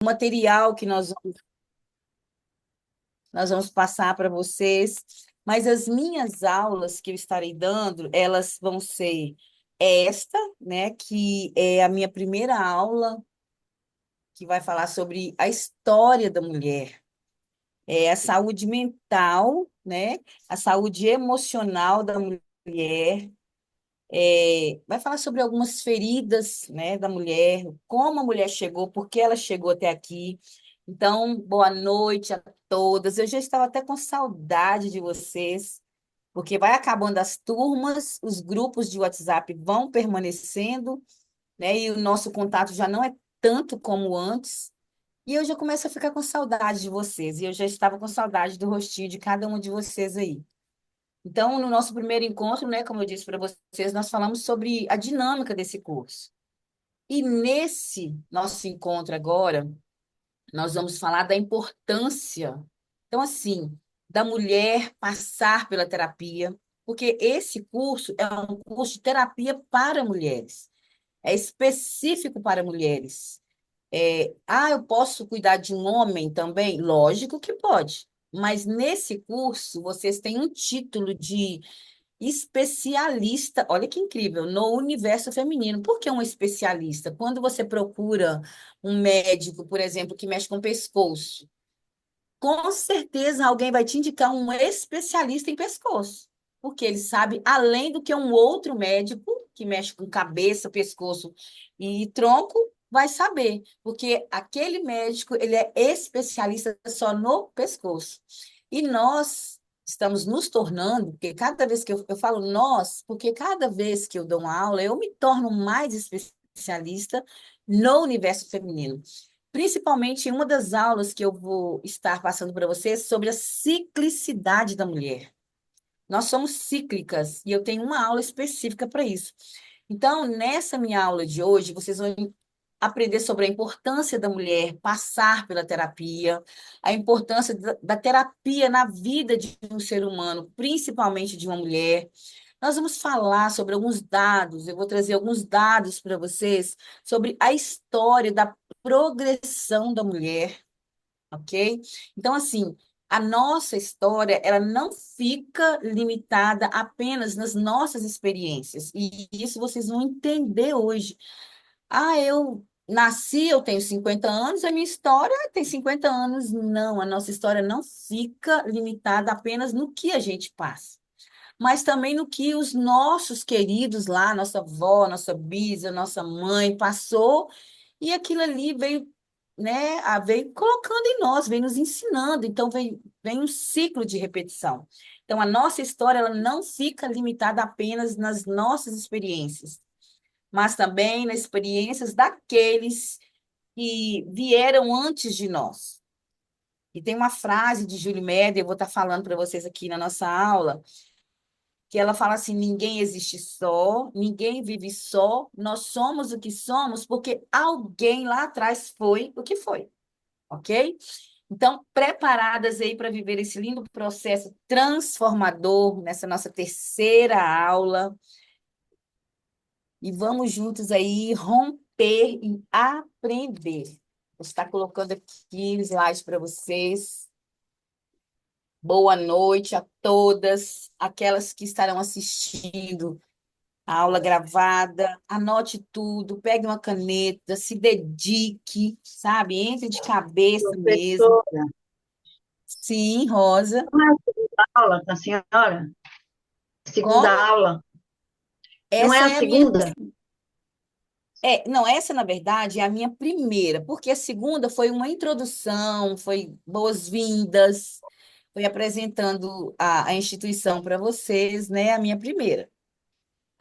material que nós vamos passar para vocês, mas as minhas aulas que eu estarei dando, elas vão ser esta, né, que é a minha primeira aula, que vai falar sobre a história da mulher, a saúde mental, né, a saúde emocional da mulher, vai falar sobre algumas feridas, né, da mulher, como a mulher chegou, por que ela chegou até aqui. Então, boa noite a todas. Eu já estava até com saudade de vocês, porque vai acabando as turmas, os grupos de WhatsApp vão permanecendo, né, e o nosso contato já não é tanto como antes. E eu já começo a ficar com saudade de vocês, e eu já estava com saudade do rostinho de cada um de vocês aí. Então, no nosso primeiro encontro, né, como eu disse para vocês, nós falamos sobre a dinâmica desse curso. E nesse nosso encontro agora, nós vamos falar da importância, então, assim, da mulher passar pela terapia, porque esse curso é um curso de terapia para mulheres, é específico para mulheres. Eu posso cuidar de um homem também? Lógico que pode. Mas nesse curso, vocês têm um título de especialista, olha que incrível, no universo feminino. Por que um especialista? Quando você procura um médico, por exemplo, que mexe com o pescoço, com certeza alguém vai te indicar um especialista em pescoço, porque ele sabe além do que um outro médico que mexe com cabeça, pescoço e tronco vai saber, porque aquele médico, ele é especialista só no pescoço. E nós estamos nos tornando, porque cada vez que eu falo nós, porque cada vez que eu dou uma aula, eu me torno mais especialista no universo feminino. Principalmente em uma das aulas que eu vou estar passando para vocês sobre a ciclicidade da mulher. Nós somos cíclicas e eu tenho uma aula específica para isso. Então, nessa minha aula de hoje, vocês vão aprender sobre a importância da mulher passar pela terapia, a importância da terapia na vida de um ser humano, principalmente de uma mulher. Nós vamos falar sobre alguns dados, eu vou trazer alguns dados para vocês sobre a história da progressão da mulher, ok? Então, assim, a nossa história, ela não fica limitada apenas nas nossas experiências, e isso vocês vão entender hoje. Eu nasci, eu tenho 50 anos, a minha história tem 50 anos. Não, a nossa história não fica limitada apenas no que a gente passa, mas também no que os nossos queridos lá, nossa avó, nossa bisa, nossa mãe passou, e aquilo ali veio, né, veio colocando em nós, veio nos ensinando, então vem um ciclo de repetição. Então, a nossa história ela não fica limitada apenas nas nossas experiências, mas também nas experiências daqueles que vieram antes de nós. E tem uma frase de Julie Meder, eu vou estar falando para vocês aqui na nossa aula, que ela fala assim: ninguém existe só, ninguém vive só, nós somos o que somos porque alguém lá atrás foi o que foi, ok? Então, preparadas aí para viver esse lindo processo transformador nessa nossa terceira aula, e vamos juntos aí romper e aprender. Vou estar colocando aqui slides para vocês. Boa noite a todas, aquelas que estarão assistindo a aula gravada, anote tudo, pegue uma caneta, se dedique, sabe? Entre de cabeça mesmo. Professora, Sim, Rosa. não é a segunda aula da senhora? Segunda Como? aula? Não é Essa a é a minha. segunda? Não, essa, na verdade, é a minha primeira, porque a segunda foi uma introdução, foi boas-vindas, foi apresentando a instituição para vocês, né? A minha primeira.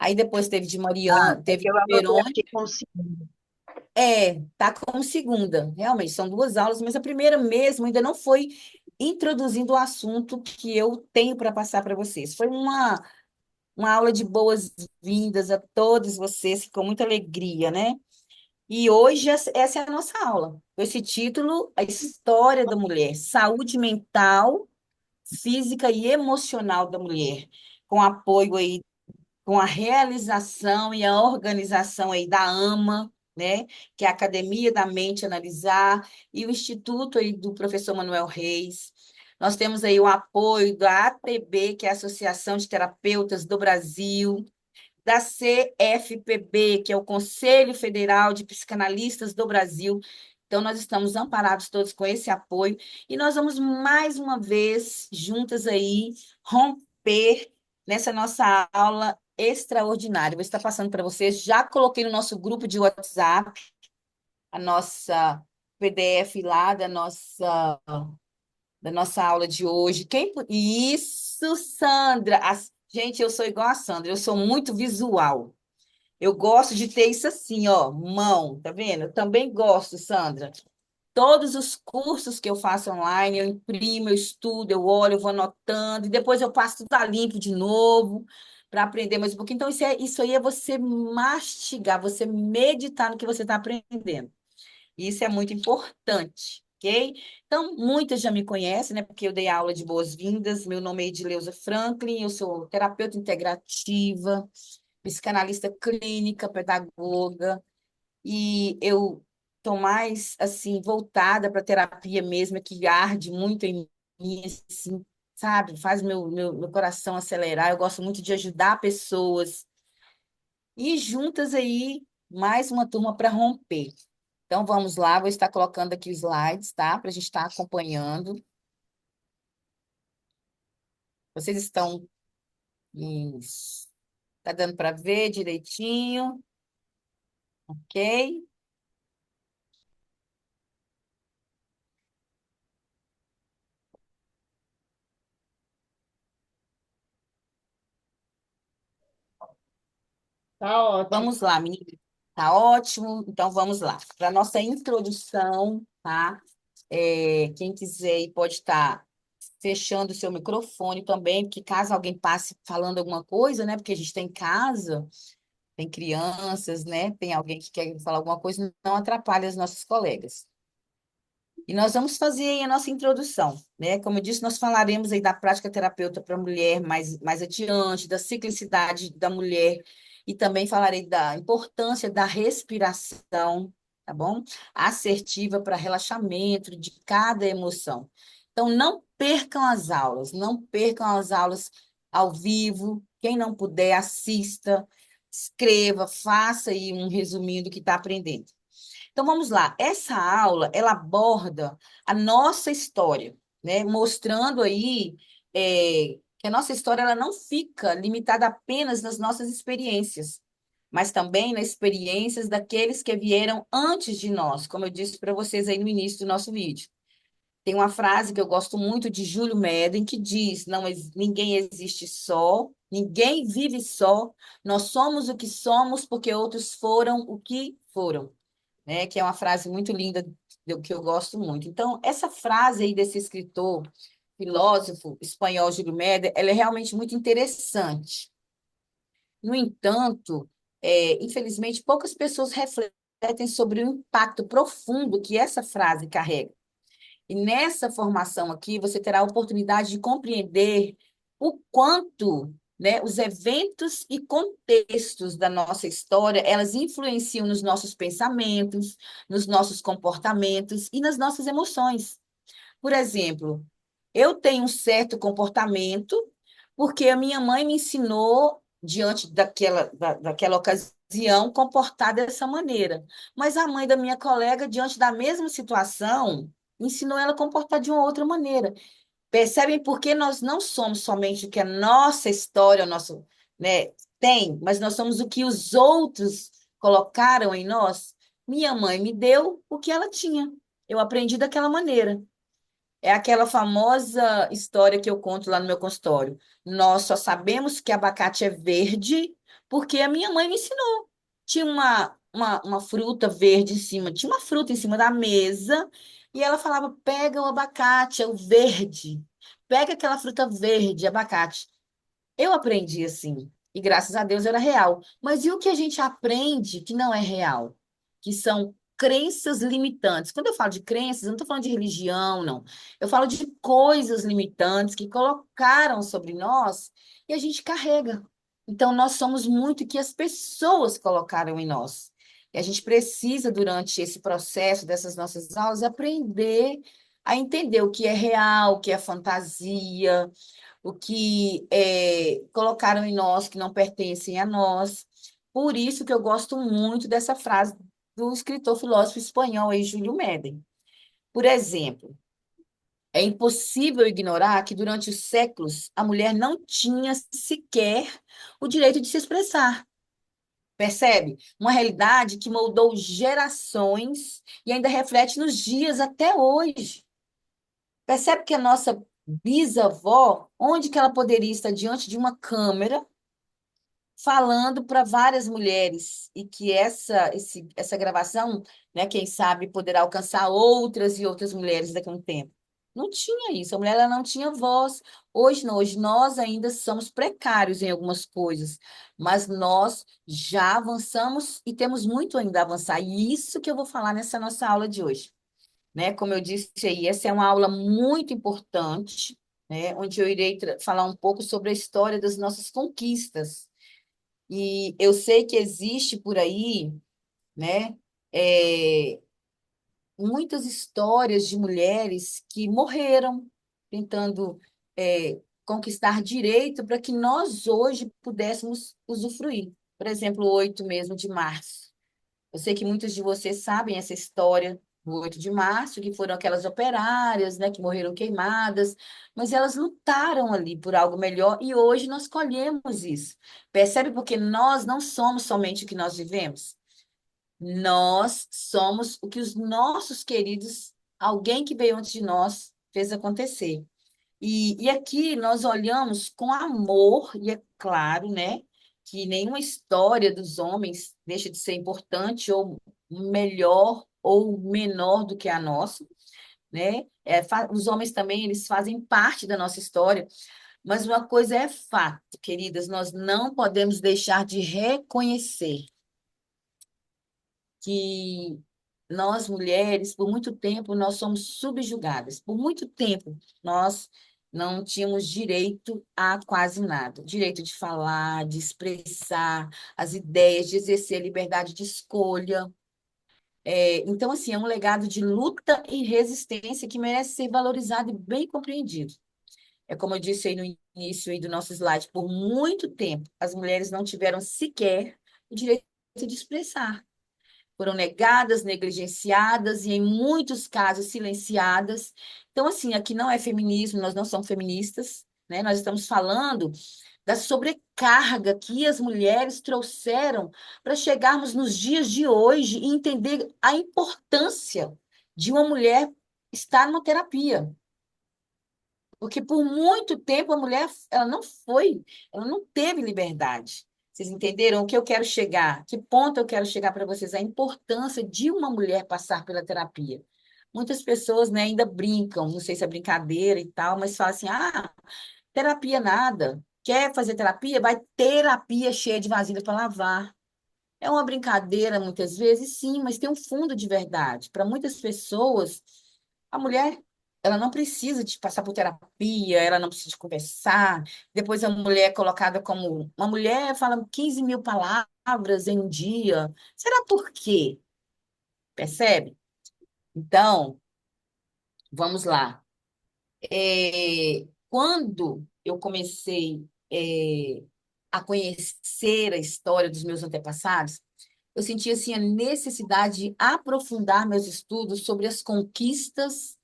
Aí depois teve de Ah, Mariana, é teve que de eu anotei Verônica. aqui como segunda. Tá como segunda, realmente, são duas aulas, mas a primeira mesmo ainda não foi introduzindo o assunto que eu tenho para passar para vocês. Foi uma aula de boas-vindas a todos vocês, com muita alegria, né? E hoje essa é a nossa aula, com esse título, A História da Mulher, Saúde Mental, Física e Emocional da Mulher, com apoio aí, com a realização e a organização aí da AMA, né? Que é a Academia da Mente Analisar, e o Instituto aí do professor Manuel Reis. Nós temos aí o apoio da ATB, que é a Associação de Terapeutas do Brasil, da CFPB, que é o Conselho Federal de Psicanalistas do Brasil. Então, nós estamos amparados todos com esse apoio e nós vamos mais uma vez juntas aí romper nessa nossa aula extraordinária. Vou estar passando para vocês. Já coloquei no nosso grupo de WhatsApp a nossa PDF lá da nossa aula de hoje. Isso, Sandra! Gente, eu sou igual a Sandra, eu sou muito visual. Eu gosto de ter isso assim, ó, mão, tá vendo? Eu também gosto, Sandra. Todos os cursos que eu faço online, eu imprimo, eu estudo, eu olho, eu vou anotando, e depois eu passo tudo a limpo de novo para aprender mais um pouquinho. Então, isso aí é você mastigar, você meditar no que você está aprendendo. Isso é muito importante, ok? Então, muitas já me conhecem, né? Porque eu dei aula de boas-vindas. Meu nome é Edileuza Franklin, eu sou terapeuta integrativa, psicanalista clínica, pedagoga, e eu estou mais, assim, voltada para a terapia mesmo, que arde muito em mim, assim, sabe? Faz meu coração acelerar. Eu gosto muito de ajudar pessoas. E juntas aí, mais uma turma para romper. Então, vamos lá, vou estar colocando aqui os slides, tá? Para a gente estar acompanhando. Vocês estão. Isso. Tá dando para ver direitinho, ok? Tá ótimo. Vamos lá, menina. Tá ótimo. Então, vamos lá. Para nossa introdução, tá? Quem quiser aí pode estar fechando o seu microfone também, porque caso alguém passe falando alguma coisa, né? Porque a gente está em casa, tem crianças, né? Tem alguém que quer falar alguma coisa, não atrapalhe os nossos colegas. E nós vamos fazer aí a nossa introdução, né? Como eu disse, nós falaremos aí da prática terapeuta para a mulher mais adiante, da ciclicidade da mulher, e também falarei da importância da respiração, tá bom? Assertiva para relaxamento de cada emoção. Então, não percam as aulas, não percam as aulas ao vivo. Quem não puder, assista, escreva, faça aí um resuminho do que está aprendendo. Então vamos lá. Essa aula ela aborda a nossa história, né? Mostrando aí que a nossa história ela não fica limitada apenas nas nossas experiências, mas também nas experiências daqueles que vieram antes de nós, como eu disse para vocês aí no início do nosso vídeo. Tem uma frase que eu gosto muito de Júlio Meden que diz: não, ninguém existe só, ninguém vive só, nós somos o que somos porque outros foram o que foram, né? Que é uma frase muito linda, que eu gosto muito. Então, essa frase aí desse escritor, filósofo espanhol Júlio Méder, ela é realmente muito interessante. No entanto, infelizmente, poucas pessoas refletem sobre o impacto profundo que essa frase carrega. E nessa formação aqui, você terá a oportunidade de compreender o quanto, né, os eventos e contextos da nossa história, elas influenciam nos nossos pensamentos, nos nossos comportamentos e nas nossas emoções. Por exemplo, eu tenho um certo comportamento porque a minha mãe me ensinou, diante daquela ocasião, comportar dessa maneira. Mas a mãe da minha colega, diante da mesma situação, ensinou ela a comportar de uma outra maneira. Percebem por que nós não somos somente o que a nossa história, o nosso, né, tem, mas nós somos o que os outros colocaram em nós? Minha mãe me deu o que ela tinha. Eu aprendi daquela maneira. É aquela famosa história que eu conto lá no meu consultório. Nós só sabemos que abacate é verde porque a minha mãe me ensinou. Tinha uma fruta verde em cima, tinha uma fruta em cima da mesa e ela falava: pega o abacate, é o verde. Pega aquela fruta verde, abacate. Eu aprendi assim, e graças a Deus era real. Mas e o que a gente aprende que não é real? Que são crenças limitantes. Quando eu falo de crenças, eu não estou falando de religião, não. Eu falo de coisas limitantes que colocaram sobre nós e a gente carrega. Então, nós somos muito o que as pessoas colocaram em nós. E a gente precisa, durante esse processo dessas nossas aulas, aprender a entender o que é real, o que é fantasia, o que colocaram em nós que não pertencem a nós. Por isso que eu gosto muito dessa frase do escritor filósofo espanhol aí, Júlio Méden. Por exemplo, é impossível ignorar que durante os séculos a mulher não tinha sequer o direito de se expressar. Percebe? Uma realidade que moldou gerações e ainda reflete nos dias até hoje. Percebe que a nossa bisavó, onde que ela poderia estar diante de uma câmera falando para várias mulheres e que essa gravação, né, quem sabe poderá alcançar outras e outras mulheres daqui a um tempo. Não tinha isso, a mulher ela não tinha voz. Hoje não, hoje nós ainda somos precários em algumas coisas, mas nós já avançamos e temos muito ainda a avançar. E isso que eu vou falar nessa nossa aula de hoje, né? Como eu disse aí, essa é uma aula muito importante, né, onde eu irei falar um pouco sobre a história das nossas conquistas. E eu sei que existe por aí, né, é, muitas histórias de mulheres que morreram tentando conquistar direito para que nós hoje pudéssemos usufruir. Por exemplo, o 8 mesmo de março. Eu sei que muitos de vocês sabem essa história do 8 de março, que foram aquelas operárias, né, que morreram queimadas, mas elas lutaram ali por algo melhor e hoje nós colhemos isso. Percebe? Porque nós não somos somente o que nós vivemos. Nós somos o que os nossos queridos, alguém que veio antes de nós, fez acontecer. E aqui nós olhamos com amor, e é claro, né, que nenhuma história dos homens deixa de ser importante ou melhor ou menor do que a nossa, né? Os homens também, eles fazem parte da nossa história, mas uma coisa é fato, queridas, nós não podemos deixar de reconhecer que nós mulheres, por muito tempo, nós somos subjugadas. Por muito tempo, nós não tínhamos direito a quase nada. Direito de falar, de expressar as ideias, de exercer a liberdade de escolha. Então, assim, é um legado de luta e resistência que merece ser valorizado e bem compreendido. É como eu disse aí no início aí do nosso slide, por muito tempo, as mulheres não tiveram sequer o direito de expressar, foram negadas, negligenciadas e, em muitos casos, silenciadas. Então, assim, aqui não é feminismo, nós não somos feministas, né? Nós estamos falando da sobrecarga que as mulheres trouxeram para chegarmos nos dias de hoje e entender a importância de uma mulher estar numa terapia. Porque por muito tempo a mulher, ela não teve liberdade. Vocês entenderam o que eu quero chegar? Que ponto eu quero chegar para vocês? A importância de uma mulher passar pela terapia. Muitas pessoas, né, ainda brincam, não sei se é brincadeira e tal, mas falam assim: ah, terapia nada. Quer fazer terapia? Vai terapia cheia de vasilha para lavar. É uma brincadeira muitas vezes, sim, mas tem um fundo de verdade. Para muitas pessoas, a mulher, ela não precisa de passar por terapia, ela não precisa de conversar. Depois a mulher é colocada como uma mulher fala 15 mil palavras em um dia. Será por quê? Percebe? Então, vamos lá. Quando eu comecei, a conhecer a história dos meus antepassados, eu senti assim a necessidade de aprofundar meus estudos sobre as conquistas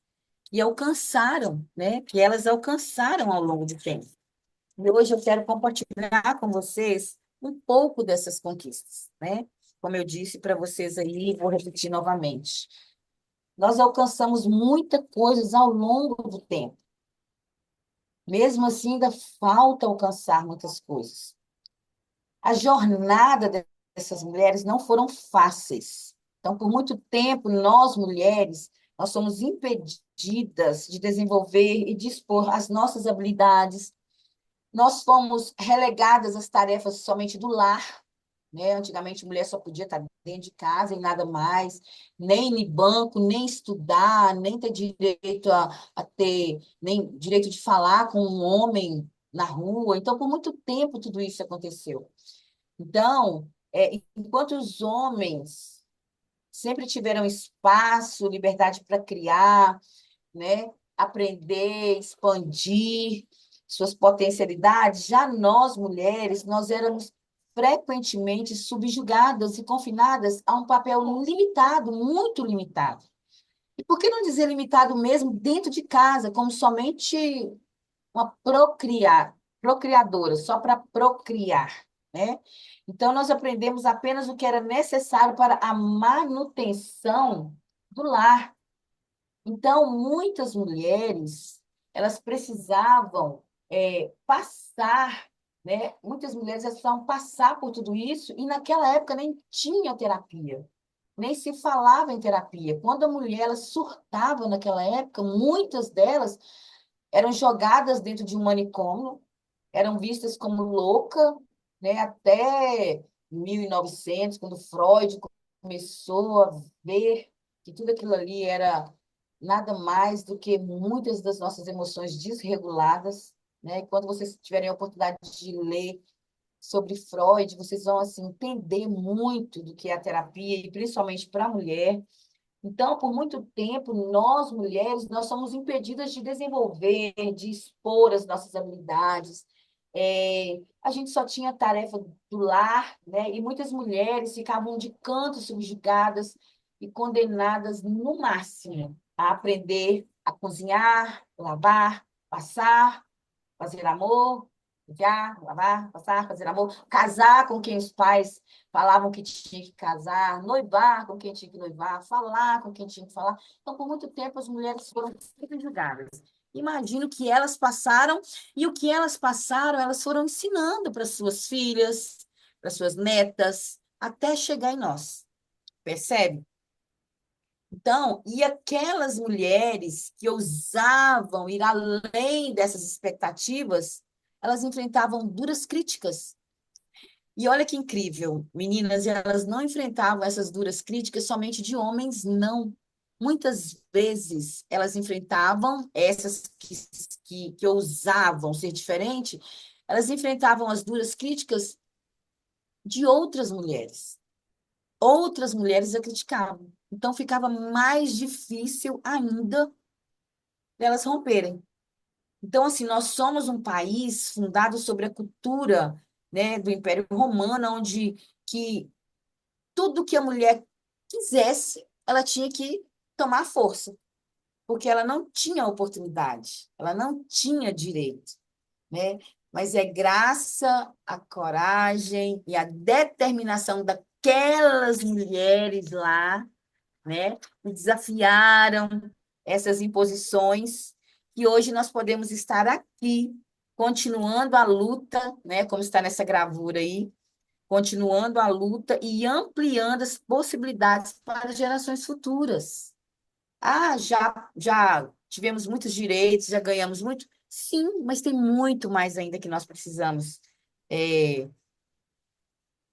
que alcançaram, né? Que elas alcançaram ao longo do tempo. E hoje eu quero compartilhar com vocês um pouco dessas conquistas, né? Como eu disse para vocês aí, vou repetir novamente. Nós alcançamos muita coisa ao longo do tempo. Mesmo assim, ainda falta alcançar muitas coisas. A jornada dessas mulheres não foram fáceis. Então, por muito tempo, nós mulheres, nós somos impedidas de desenvolver e dispor as nossas habilidades. Nós fomos relegadas às tarefas somente do lar, né? Antigamente, a mulher só podia estar dentro de casa e nada mais, nem ir banco, nem estudar, nem ter direito a ter, nem direito de falar com um homem na rua. Então, por muito tempo, tudo isso aconteceu. Então, enquanto os homens sempre tiveram espaço, liberdade para criar, né? Aprender, expandir suas potencialidades. Já nós, mulheres, nós éramos frequentemente subjugadas e confinadas a um papel limitado, muito limitado. E por que não dizer limitado mesmo dentro de casa, como somente uma procriadora, só para procriar, né? Então, nós aprendemos apenas o que era necessário para a manutenção do lar. Então, muitas mulheres, elas precisavam passar, né? Muitas mulheres elas precisavam passar por tudo isso, e naquela época nem tinha terapia, nem se falava em terapia. Quando a mulher ela surtava naquela época, muitas delas eram jogadas dentro de um manicômio, eram vistas como louca, né? Até 1900, quando Freud começou a ver que tudo aquilo ali era nada mais do que muitas das nossas emoções desreguladas, né? E quando vocês tiverem a oportunidade de ler sobre Freud, vocês vão assim entender muito do que é a terapia e principalmente para a mulher. Então, por muito tempo, nós mulheres, nós somos impedidas de desenvolver, de expor as nossas habilidades. A gente só tinha a tarefa do lar, né? E muitas mulheres ficavam de canto subjugadas e condenadas, no máximo, a aprender a cozinhar, lavar, passar, fazer amor, já, lavar, passar, fazer amor, casar com quem os pais falavam que tinha que casar, noivar com quem tinha que noivar, falar com quem tinha que falar. Então, por muito tempo, as mulheres foram sempre julgadas. Imagino que elas passaram, e o que elas passaram, elas foram ensinando para suas filhas, para suas netas, até chegar em nós. Percebe? Então, e aquelas mulheres que ousavam ir além dessas expectativas, elas enfrentavam duras críticas. E olha que incrível, meninas, elas não enfrentavam essas duras críticas somente de homens, não. Muitas vezes elas enfrentavam essas que ousavam ser diferente, elas enfrentavam as duras críticas de outras mulheres a criticavam. Então ficava mais difícil ainda delas romperem. Então, assim, nós somos um país fundado sobre a cultura, né, do Império Romano, onde que tudo que a mulher quisesse, ela tinha que tomar força, porque ela não tinha oportunidade, ela não tinha direito, né? Mas é graça à coragem e à determinação daquelas mulheres lá, né, que desafiaram essas imposições, que hoje nós podemos estar aqui, continuando a luta, né, como está nessa gravura aí, continuando a luta e ampliando as possibilidades para gerações futuras. Ah, já tivemos muitos direitos, já ganhamos muito? Sim, mas tem muito mais ainda que nós precisamos é,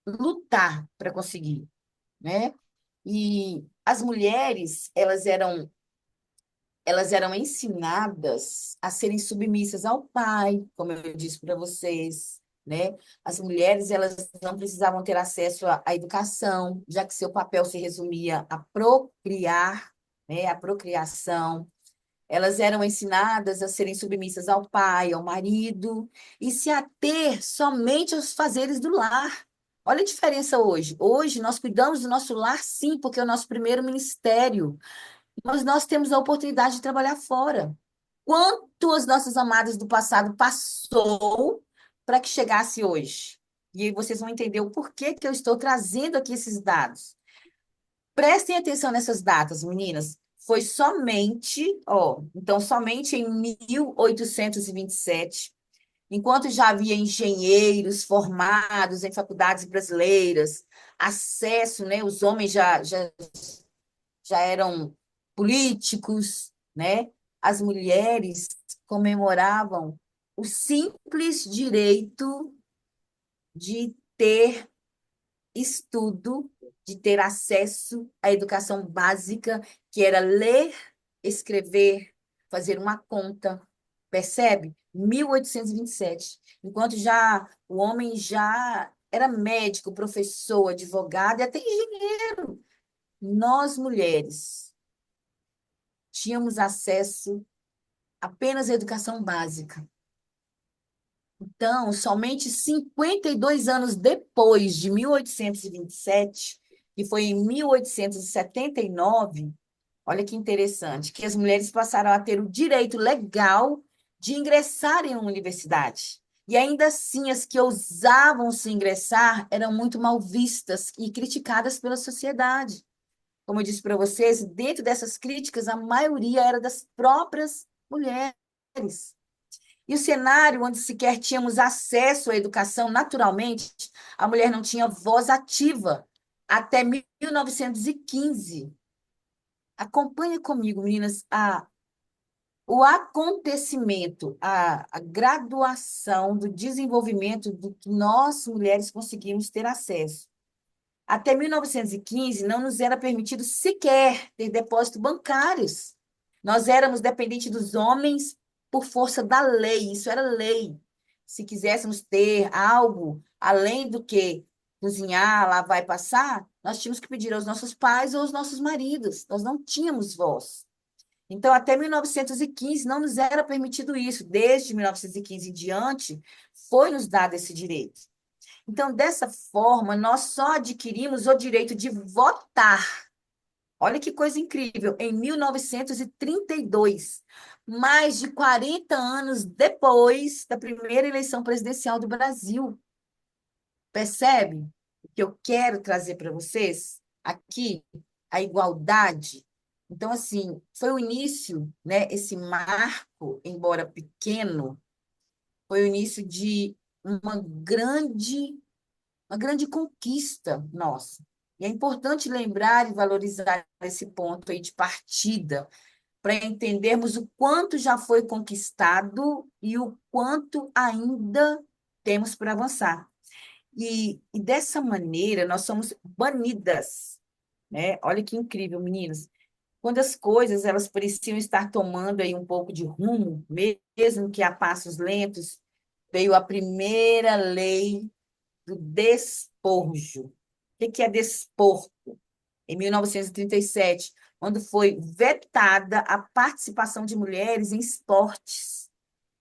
lutar para conseguir, né? E as mulheres, elas eram ensinadas a serem submissas ao pai, como eu disse para vocês, né? As mulheres, elas não precisavam ter acesso à educação, já que seu papel se resumia a procriar, né? A procriação. Elas eram ensinadas a serem submissas ao pai, ao marido, e se ater somente aos fazeres do lar. Olha a diferença hoje. Hoje nós cuidamos do nosso lar, sim, porque é o nosso primeiro ministério, mas nós temos a oportunidade de trabalhar fora. Quanto as nossas amadas do passado passou para que chegasse hoje? E aí vocês vão entender o porquê que eu estou trazendo aqui esses dados. Prestem atenção nessas datas, meninas. Foi somente, ó, então somente em 1827, enquanto já havia engenheiros formados em faculdades brasileiras, acesso, né, os homens já eram políticos, né? As mulheres comemoravam o simples direito de ter estudo, de ter acesso à educação básica, que era ler, escrever, fazer uma conta. Percebe? 1827. Enquanto já o homem já era médico, professor, advogado e até engenheiro. nós mulheres tínhamos acesso apenas à educação básica. Então, somente 52 anos depois de 1827, que foi em 1879, olha que interessante, que as mulheres passaram a ter o direito legal de ingressar em uma universidade. E ainda assim, as que ousavam se ingressar eram muito mal vistas e criticadas pela sociedade. Como eu disse para vocês, dentro dessas críticas, a maioria era das próprias mulheres. E o cenário onde sequer tínhamos acesso à educação naturalmente, a mulher não tinha voz ativa até 1915. Acompanhe comigo, meninas, o acontecimento, a graduação do desenvolvimento do que nós, mulheres, conseguimos ter acesso. Até 1915, não nos era permitido sequer ter depósitos bancários. Nós éramos dependentes dos homens por força da lei, isso era lei. Se quiséssemos ter algo além do que cozinhar, lavar e passar, nós tínhamos que pedir aos nossos pais ou aos nossos maridos. Nós não tínhamos voz. Então, até 1915, não nos era permitido isso. Desde 1915 em diante, foi nos dado esse direito. Então, dessa forma, nós só adquirimos o direito de votar. Olha que coisa incrível, em 1932, mais de 40 anos depois da primeira eleição presidencial do Brasil. Percebe o que eu quero trazer para vocês? Aqui, a igualdade. Então, assim, foi o início, né? Esse marco, embora pequeno, foi o início de uma grande conquista nossa. E é importante lembrar e valorizar esse ponto aí de partida, para entendermos o quanto já foi conquistado e o quanto ainda temos para avançar. E dessa maneira, nós somos banidas, né? Olha que incrível, meninas. Quando as coisas elas pareciam estar tomando aí um pouco de rumo, mesmo que a passos lentos, veio a primeira lei do despojo. O que é despor? Em 1937, quando foi vetada a participação de mulheres em esportes.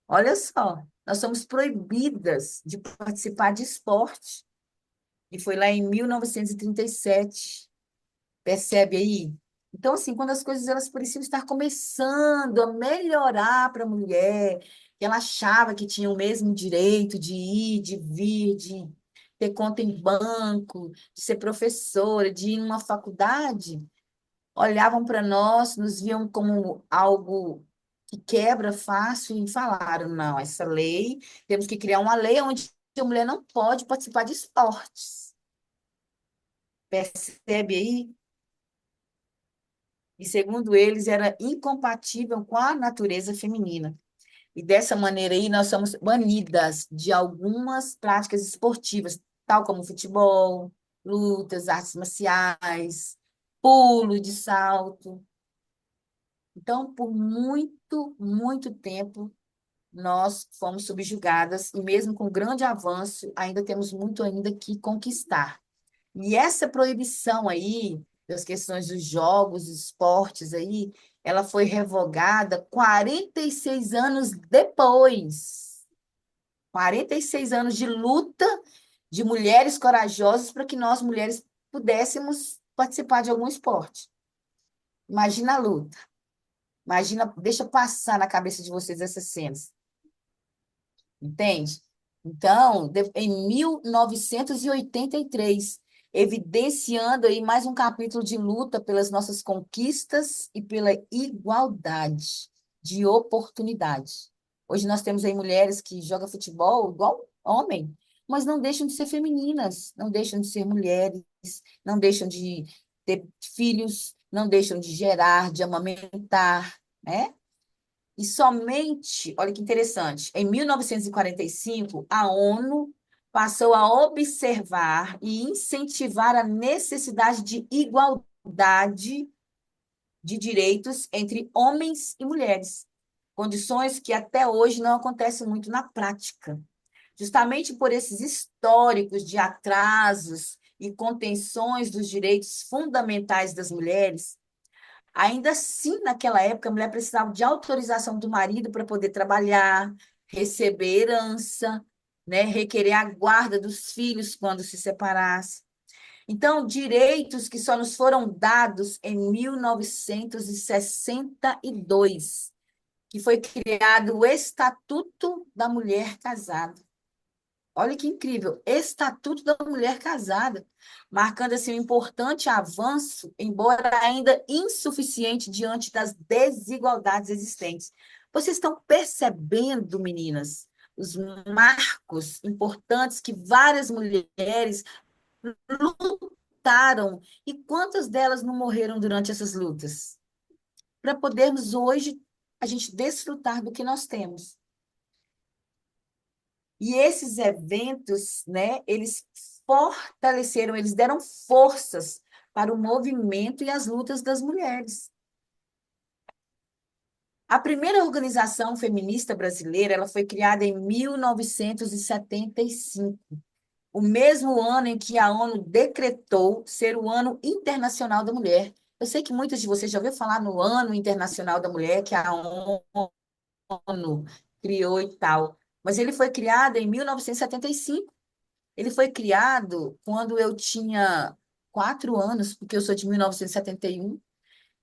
Olha só, nós somos proibidas de participar de esporte. E foi lá em 1937. Percebe aí? Então, assim, quando as coisas elas pareciam estar começando a melhorar para a mulher, que ela achava que tinha o mesmo direito de ir, de vir, de ter conta em banco, de ser professora, de ir em uma faculdade, olhavam para nós, nos viam como algo que quebra fácil e falaram: não, essa lei, temos que criar uma lei onde a mulher não pode participar de esportes. Percebe aí? E, segundo eles, era incompatível com a natureza feminina. E dessa maneira aí, nós somos banidas de algumas práticas esportivas, tal como futebol, lutas, artes marciais, pulo de salto. Então, por muito, muito tempo, nós fomos subjugadas, e mesmo com grande avanço, ainda temos muito ainda que conquistar. E essa proibição aí, das questões dos jogos, esportes aí, ela foi revogada 46 anos depois. 46 anos de luta de mulheres corajosas para que nós, mulheres, pudéssemos participar de algum esporte. Imagina a luta. Imagina, deixa passar na cabeça de vocês essas cenas. Entende? Então, em 1983, evidenciando aí mais um capítulo de luta pelas nossas conquistas e pela igualdade de oportunidade. Hoje nós temos aí mulheres que jogam futebol igual homem, mas não deixam de ser femininas, não deixam de ser mulheres, não deixam de ter filhos, não deixam de gerar, de amamentar, né? E somente, olha que interessante, em 1945, a ONU passou a observar e incentivar a necessidade de igualdade de direitos entre homens e mulheres, condições que até hoje não acontecem muito na prática. Justamente por esses históricos de atrasos e contenções dos direitos fundamentais das mulheres, ainda assim, naquela época, a mulher precisava de autorização do marido para poder trabalhar, receber herança, né, requerer a guarda dos filhos quando se separasse. Então, direitos que só nos foram dados em 1962, que foi criado o Estatuto da Mulher Casada. Olha que incrível, Estatuto da Mulher Casada, marcando assim um importante avanço, embora ainda insuficiente diante das desigualdades existentes. Vocês estão percebendo, meninas, os marcos importantes que várias mulheres lutaram e quantas delas não morreram durante essas lutas? Para podermos hoje a gente desfrutar do que nós temos. E esses eventos, né, eles fortaleceram, eles deram forças para o movimento e as lutas das mulheres. A primeira organização feminista brasileira, ela foi criada em 1975, o mesmo ano em que a ONU decretou ser o Ano Internacional da Mulher. Eu sei que muitas de vocês já ouviram falar no Ano Internacional da Mulher, que a ONU criou e tal, mas ele foi criado em 1975. Ele foi criado quando eu tinha 4 anos, porque eu sou de 1971.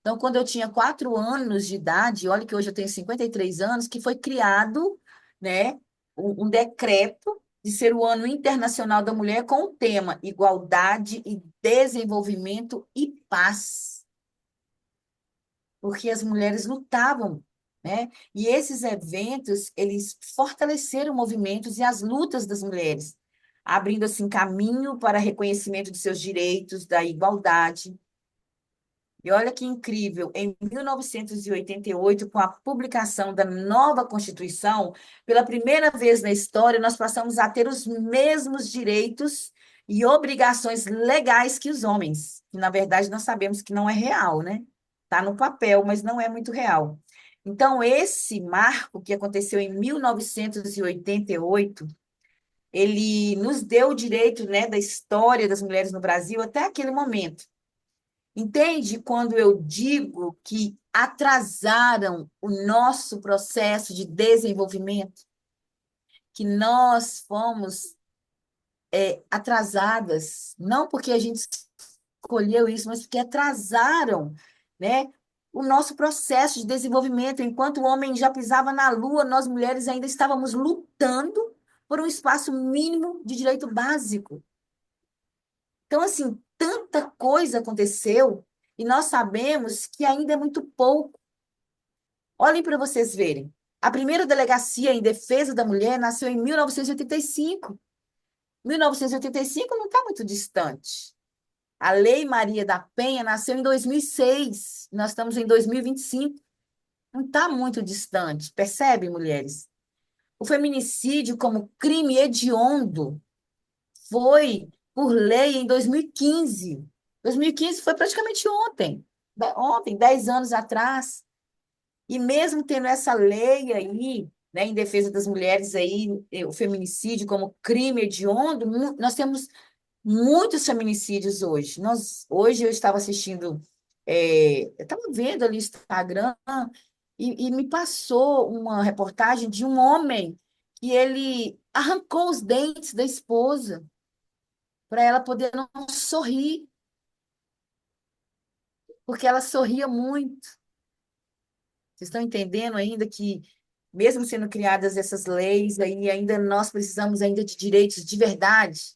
Então, quando eu tinha 4 anos de idade, olha que hoje eu tenho 53 anos, que foi criado, né, um decreto de ser o Ano Internacional da Mulher com o tema Igualdade e Desenvolvimento e Paz, porque as mulheres lutavam, né? E esses eventos, eles fortaleceram movimentos e as lutas das mulheres, abrindo assim caminho para reconhecimento de seus direitos, da igualdade. E olha que incrível, em 1988, com a publicação da nova Constituição, pela primeira vez na história, nós passamos a ter os mesmos direitos e obrigações legais que os homens, que na verdade nós sabemos que não é real, né? Está no papel, mas não é muito real. Então, esse marco que aconteceu em 1988, ele nos deu o direito, né, da história das mulheres no Brasil até aquele momento. Entende quando eu digo que atrasaram o nosso processo de desenvolvimento, que nós fomos atrasadas, não porque a gente escolheu isso, mas porque atrasaram, né, o nosso processo de desenvolvimento. Enquanto o homem já pisava na lua, nós mulheres ainda estávamos lutando por um espaço mínimo de direito básico. Então, assim, tanta coisa aconteceu e nós sabemos que ainda é muito pouco. Olhem para vocês verem. A primeira delegacia em defesa da mulher nasceu em 1985. 1985 não está muito distante. A Lei Maria da Penha nasceu em 2006. Nós estamos em 2025. Não está muito distante. Percebe, mulheres? O feminicídio como crime hediondo foi por lei em 2015. 2015 foi praticamente ontem. Ontem, 10 anos atrás. E mesmo tendo essa lei aí, né, em defesa das mulheres aí, o feminicídio como crime hediondo, nós temos muitos feminicídios hoje. Hoje eu estava assistindo, eu estava vendo ali o Instagram e me passou uma reportagem de um homem que ele arrancou os dentes da esposa para ela poder não sorrir, porque ela sorria muito. Vocês estão entendendo ainda que, mesmo sendo criadas essas leis, aí ainda nós precisamos ainda de direitos de verdade,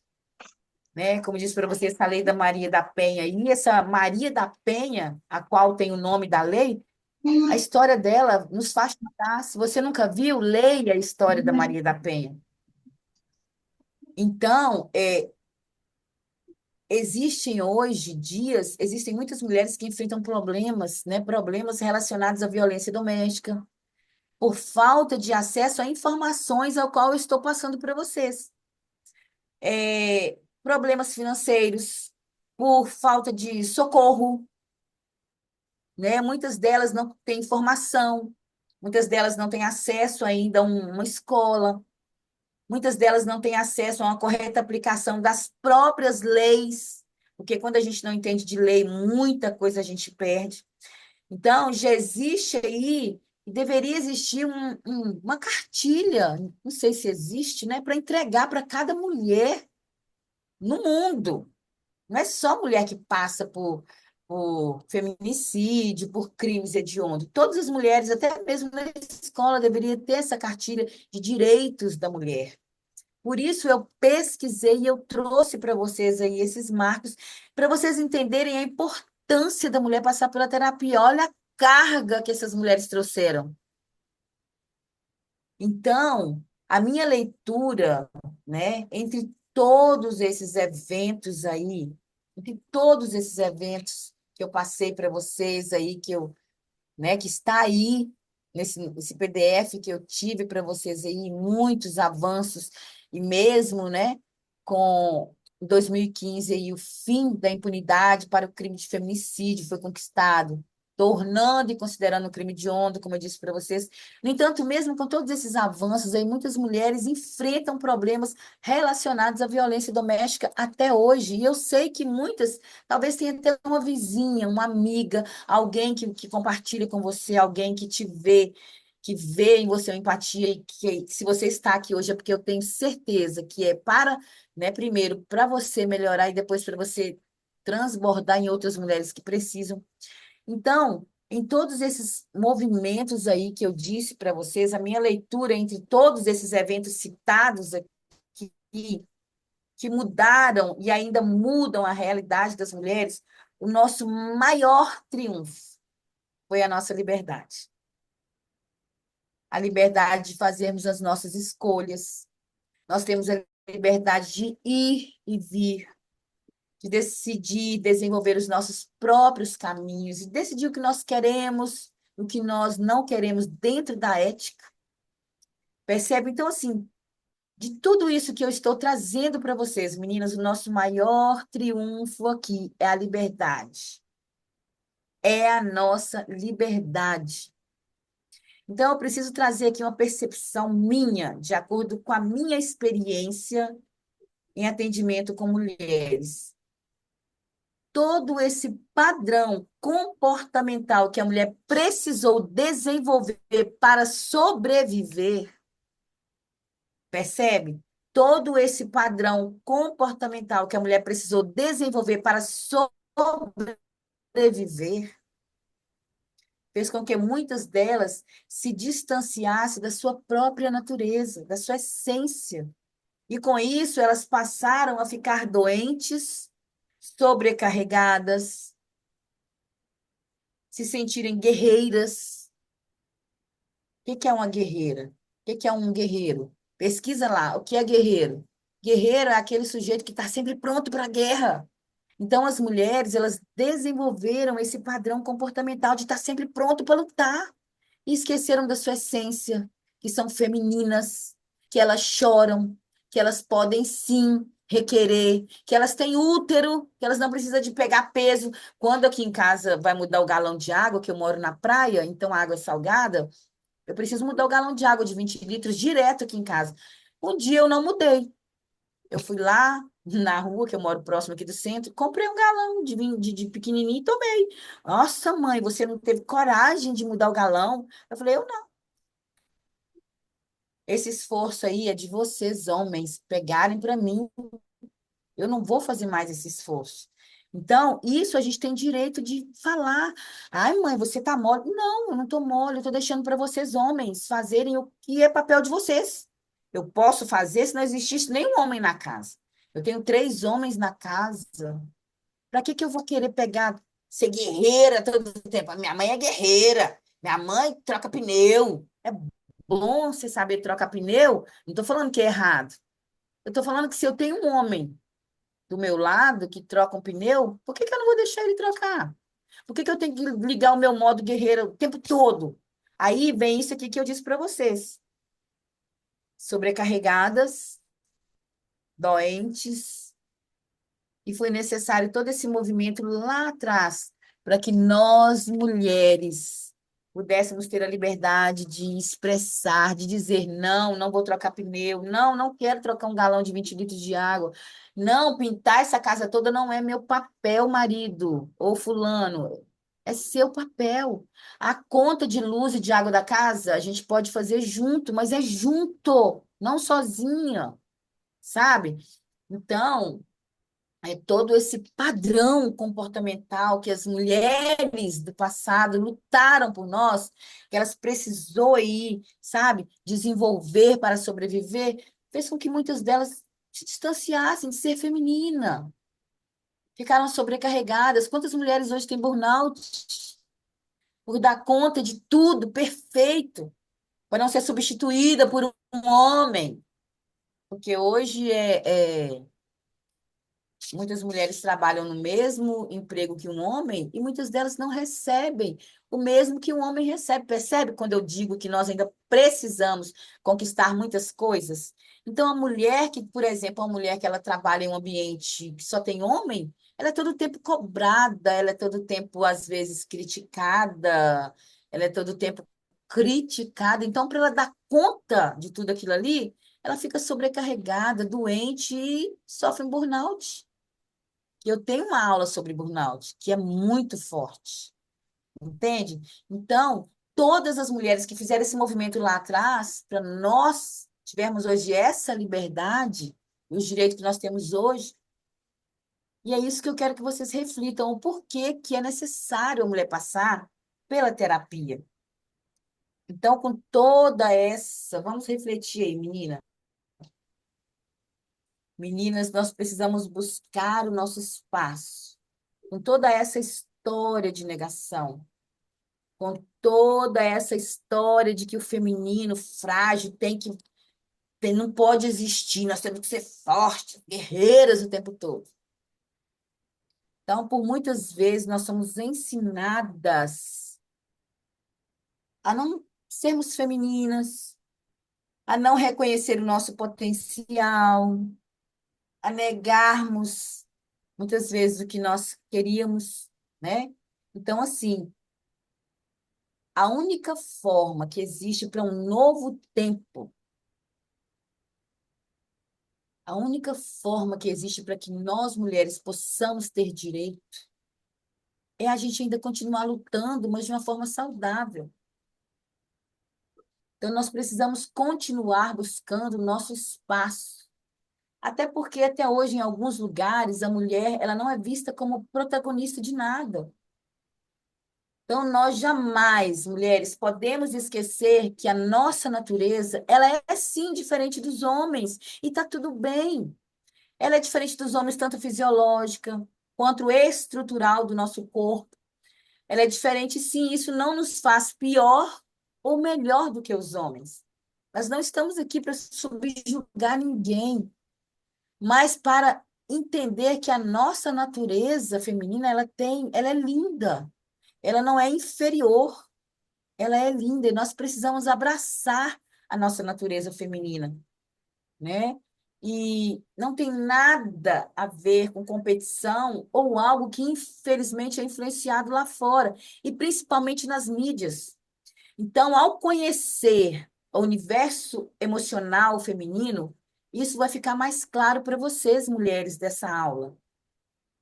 né? Como disse para você, essa lei da Maria da Penha. E essa Maria da Penha, a qual tem o nome da lei, a história dela nos faz chorar. Se você nunca viu, leia a história da Maria da Penha. Então, existem muitas mulheres que enfrentam problemas, né? Problemas relacionados à violência doméstica, por falta de acesso a informações ao qual eu estou passando para vocês. Problemas financeiros, por falta de socorro, né? Muitas delas não têm informação, muitas delas não têm acesso ainda a uma escola, Muitas delas não têm acesso a uma correta aplicação das próprias leis, porque quando a gente não entende de lei, muita coisa a gente perde. Então, já existe aí, e deveria existir uma cartilha, não sei se existe, né, para entregar para cada mulher no mundo. Não é só mulher que passa por feminicídio, por crimes hediondos. Todas as mulheres, até mesmo na escola, deveriam ter essa cartilha de direitos da mulher. Por isso eu pesquisei e eu trouxe para vocês aí esses marcos, para vocês entenderem a importância da mulher passar pela terapia. Olha a carga que essas mulheres trouxeram. Então, a minha leitura, né, entre todos esses eventos aí, entre todos esses eventos que eu passei para vocês aí, que está aí nesse PDF que eu tive para vocês aí, muitos avanços, e mesmo, né, com 2015 aí, o fim da impunidade para o crime de feminicídio foi conquistado, tornando e considerando um crime de honra, como eu disse para vocês. No entanto, mesmo com todos esses avanços aí, muitas mulheres enfrentam problemas relacionados à violência doméstica até hoje, e eu sei que muitas, talvez tenha até uma vizinha, uma amiga, alguém que compartilha com você, alguém que vê em você uma empatia e que se você está aqui hoje é porque eu tenho certeza que é para, né, primeiro para você melhorar e depois para você transbordar em outras mulheres que precisam. Então, em todos esses movimentos aí que eu disse para vocês, a minha leitura entre todos esses eventos citados aqui que mudaram e ainda mudam a realidade das mulheres, o nosso maior triunfo foi a nossa liberdade. A liberdade de fazermos as nossas escolhas. Nós temos a liberdade de ir e vir, de decidir, desenvolver os nossos próprios caminhos, e decidir o que nós queremos, o que nós não queremos dentro da ética. Percebe? Então, assim, de tudo isso que eu estou trazendo para vocês, meninas, o nosso maior triunfo aqui é a liberdade. É a nossa liberdade. Então, eu preciso trazer aqui uma percepção minha, de acordo com a minha experiência em atendimento com mulheres. Todo esse padrão comportamental que a mulher precisou desenvolver para sobreviver, percebe? Todo esse padrão comportamental que a mulher precisou desenvolver para sobreviver, fez com que muitas delas se distanciassem da sua própria natureza, da sua essência. E com isso, elas passaram a ficar doentes, sobrecarregadas, se sentirem guerreiras. O que é uma guerreira? O que é um guerreiro? Pesquisa lá, o que é guerreiro? Guerreiro é aquele sujeito que está sempre pronto para a guerra. Então, as mulheres, elas desenvolveram esse padrão comportamental de estar sempre pronto para lutar. E esqueceram da sua essência, que são femininas, que elas choram, que elas podem sim requerer, que elas têm útero, que elas não precisam de pegar peso. Quando aqui em casa vai mudar o galão de água, que eu moro na praia, então a água é salgada, eu preciso mudar o galão de água de 20 litros direto aqui em casa. Um dia eu não mudei. Eu fui lá na rua, que eu moro próximo aqui do centro, comprei um galão de pequenininho e tomei. Nossa, mãe, você não teve coragem de mudar o galão? Eu falei, eu não. Esse esforço aí é de vocês, homens, pegarem para mim. Eu não vou fazer mais esse esforço. Então, isso a gente tem direito de falar. Ai, mãe, você tá mole. Não, eu não tô mole, eu tô deixando para vocês, homens, fazerem o que é papel de vocês. Eu posso fazer se não existisse nenhum homem na casa. Eu tenho 3 homens na casa. Para que que eu vou querer pegar, ser guerreira todo o tempo? A minha mãe é guerreira. Minha mãe troca pneu. É bom você saber trocar pneu. Não estou falando que é errado. Eu estou falando que se eu tenho um homem do meu lado que troca um pneu, por que que eu não vou deixar ele trocar? Por que que eu tenho que ligar o meu modo guerreiro o tempo todo? Aí vem isso aqui que eu disse para vocês. Sobrecarregadas, doentes, e foi necessário todo esse movimento lá atrás para que nós, mulheres, pudéssemos ter a liberdade de expressar, de dizer não, não vou trocar pneu, não, não quero trocar um galão de 20 litros de água, não, pintar essa casa toda não é meu papel, marido ou fulano, é seu papel. A conta de luz e de água da casa a gente pode fazer junto, mas é junto, não sozinha, sabe? Então, todo esse padrão comportamental que as mulheres do passado lutaram por nós, que elas precisou aí, sabe, desenvolver para sobreviver, fez com que muitas delas se distanciassem de ser feminina, ficaram sobrecarregadas. Quantas mulheres hoje têm burnout por dar conta de tudo perfeito, para não ser substituída por um homem? Porque hoje muitas mulheres trabalham no mesmo emprego que um homem e muitas delas não recebem o mesmo que um homem recebe. Percebe quando eu digo que nós ainda precisamos conquistar muitas coisas? Então, a mulher que, por exemplo, a mulher que ela trabalha em um ambiente que só tem homem, ela é todo o tempo cobrada, ela é todo o tempo, às vezes, criticada, ela é todo o tempo criticada. Então, para ela dar conta de tudo aquilo ali, ela fica sobrecarregada, doente e sofre um burnout. Eu tenho uma aula sobre burnout, que é muito forte, entende? Então, todas as mulheres que fizeram esse movimento lá atrás, para nós tivermos hoje essa liberdade, os direitos que nós temos hoje, e é isso que eu quero que vocês reflitam, o porquê que é necessário a mulher passar pela terapia. Então, com toda essa, vamos refletir aí, menina. Meninas, nós precisamos buscar o nosso espaço. Com toda essa história de negação, com toda essa história de que o feminino frágil não pode existir, nós temos que ser fortes, guerreiras o tempo todo. Então, por muitas vezes, nós somos ensinadas a não sermos femininas, a não reconhecer o nosso potencial, a negarmos muitas vezes o que nós queríamos, né? Então, assim, a única forma que existe para um novo tempo, a única forma que existe para que nós mulheres possamos ter direito é a gente ainda continuar lutando, mas de uma forma saudável. Então, nós precisamos continuar buscando o nosso espaço. Até porque, até hoje, em alguns lugares, a mulher ela não é vista como protagonista de nada. Então, nós jamais, mulheres, podemos esquecer que a nossa natureza, ela é sim diferente dos homens, e está tudo bem. Ela é diferente dos homens, tanto fisiológica quanto estrutural do nosso corpo. Ela é diferente, sim, isso não nos faz pior ou melhor do que os homens. Nós não estamos aqui para subjugar ninguém, mas para entender que a nossa natureza feminina, ela é linda. Ela não é inferior, ela é linda e nós precisamos abraçar a nossa natureza feminina, né? E não tem nada a ver com competição ou algo que, infelizmente, é influenciado lá fora, e principalmente nas mídias. Então, ao conhecer o universo emocional feminino, isso vai ficar mais claro para vocês, mulheres, dessa aula.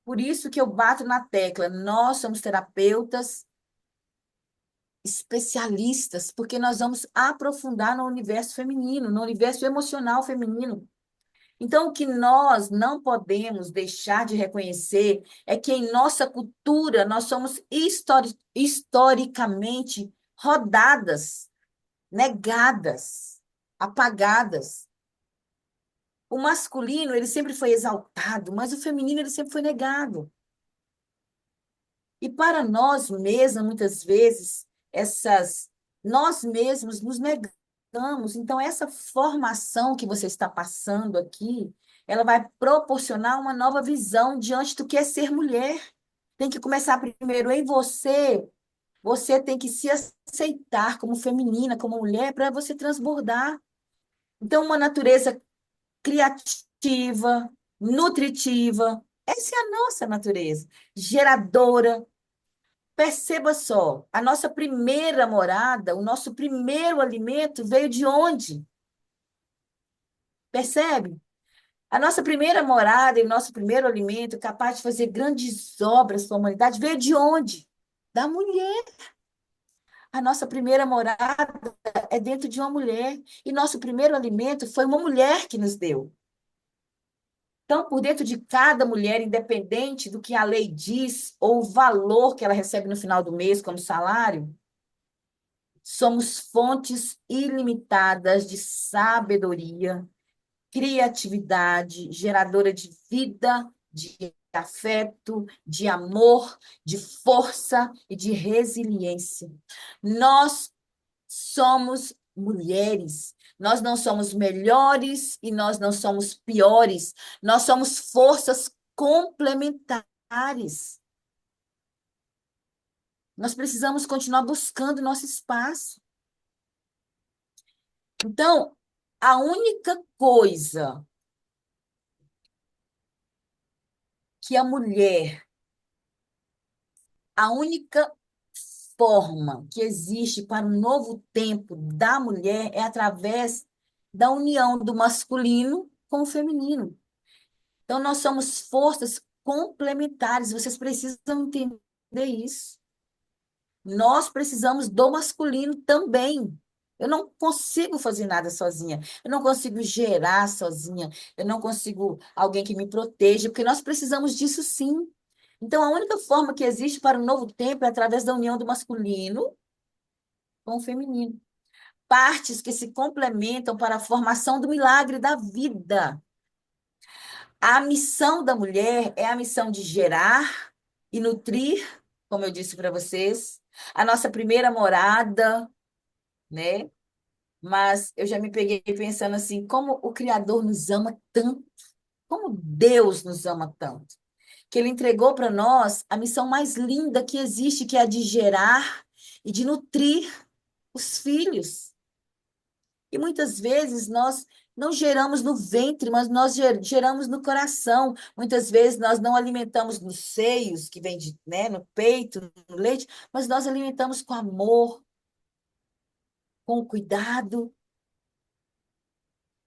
Por isso que eu bato na tecla, nós somos terapeutas especialistas, porque nós vamos aprofundar no universo feminino, no universo emocional feminino. Então, o que nós não podemos deixar de reconhecer é que em nossa cultura nós somos historicamente rodadas, negadas, apagadas. O masculino, ele sempre foi exaltado, mas o feminino, ele sempre foi negado. E para nós mesmos, muitas vezes, nós mesmos nos negamos. Então, essa formação que você está passando aqui, ela vai proporcionar uma nova visão diante do que é ser mulher. Tem que começar primeiro em você. Você tem que se aceitar como feminina, como mulher, para você transbordar. Então, uma natureza criativa, nutritiva, essa é a nossa natureza, geradora, Perceba só, a nossa primeira morada, o nosso primeiro alimento veio de onde? Percebe? A nossa primeira morada e o nosso primeiro alimento, capaz de fazer grandes obras para a humanidade, veio de onde? Da mulher. A nossa primeira morada é dentro de uma mulher. E nosso primeiro alimento foi uma mulher que nos deu. Então, por dentro de cada mulher, independente do que a lei diz, ou o valor que ela recebe no final do mês como salário, somos fontes ilimitadas de sabedoria, criatividade, geradora de vida, de afeto, de amor, de força e de resiliência. Nós somos mulheres. Nós não somos melhores e nós não somos piores. Nós somos forças complementares. Nós precisamos continuar buscando nosso espaço. Então, a única coisa que a mulher, a única forma que existe para um novo tempo da mulher é através da união do masculino com o feminino. Então, nós somos forças complementares, vocês precisam entender isso. Nós precisamos do masculino também. Eu não consigo fazer nada sozinha. Eu não consigo gerar sozinha. Eu não consigo alguém que me proteja, porque nós precisamos disso sim. Então, a única forma que existe para o novo tempo é através da união do masculino com o feminino. Partes que se complementam para a formação do milagre da vida. A missão da mulher é a missão de gerar e nutrir, como eu disse para vocês, a nossa primeira morada, né? Mas eu já me peguei pensando assim, como o Criador nos ama tanto, como Deus nos ama tanto, que Ele entregou para nós a missão mais linda que existe, que é a de gerar e de nutrir os filhos. E muitas vezes nós não geramos no ventre, mas nós geramos no coração. Muitas vezes nós não alimentamos nos seios, que vem de, né, no peito, no leite, mas nós alimentamos com amor, com cuidado.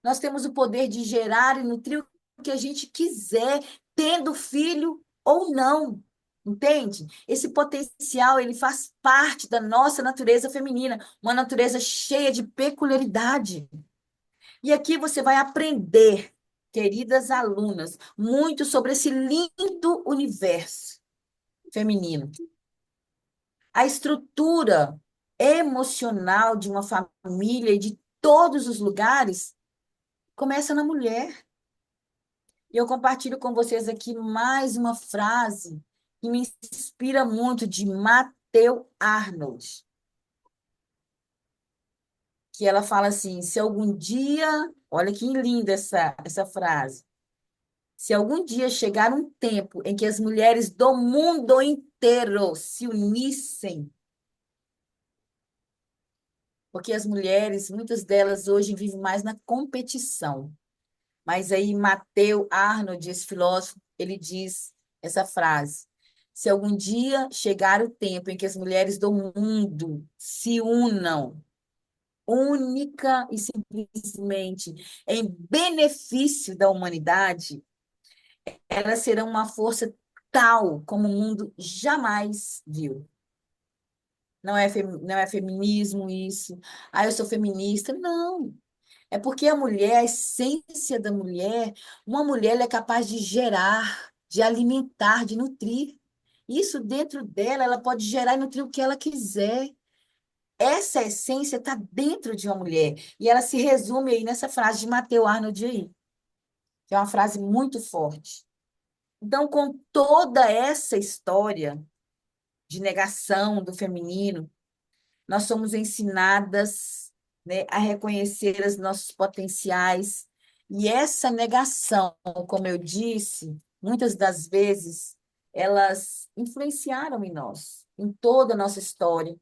Nós temos o poder de gerar e nutrir o que a gente quiser, tendo filho ou não. Entende? Esse potencial, ele faz parte da nossa natureza feminina, uma natureza cheia de peculiaridade. E aqui você vai aprender, queridas alunas, muito sobre esse lindo universo feminino. A estrutura emocional de uma família e de todos os lugares começa na mulher. E eu compartilho com vocês aqui mais uma frase que me inspira muito, de Matthew Arnold, que ela fala assim: se algum dia, olha que linda essa frase, se algum dia chegar um tempo em que as mulheres do mundo inteiro se unissem, porque as mulheres, muitas delas hoje vivem mais na competição. Mas aí Matthew Arnold, esse filósofo, ele diz essa frase: se algum dia chegar o tempo em que as mulheres do mundo se unam, única e simplesmente em benefício da humanidade, elas serão uma força tal como o mundo jamais viu. Não é feminismo isso. Ah, eu sou feminista. Não. É porque a mulher, a essência da mulher, uma mulher ela é capaz de gerar, de alimentar, de nutrir. Isso dentro dela, ela pode gerar e nutrir o que ela quiser. Essa essência está dentro de uma mulher. E ela se resume aí nessa frase de Matthew Arnold aí, que é uma frase muito forte. Então, com toda essa história de negação do feminino, nós somos ensinadas, né, a reconhecer os nossos potenciais. E essa negação, como eu disse, muitas das vezes, elas influenciaram em nós, em toda a nossa história.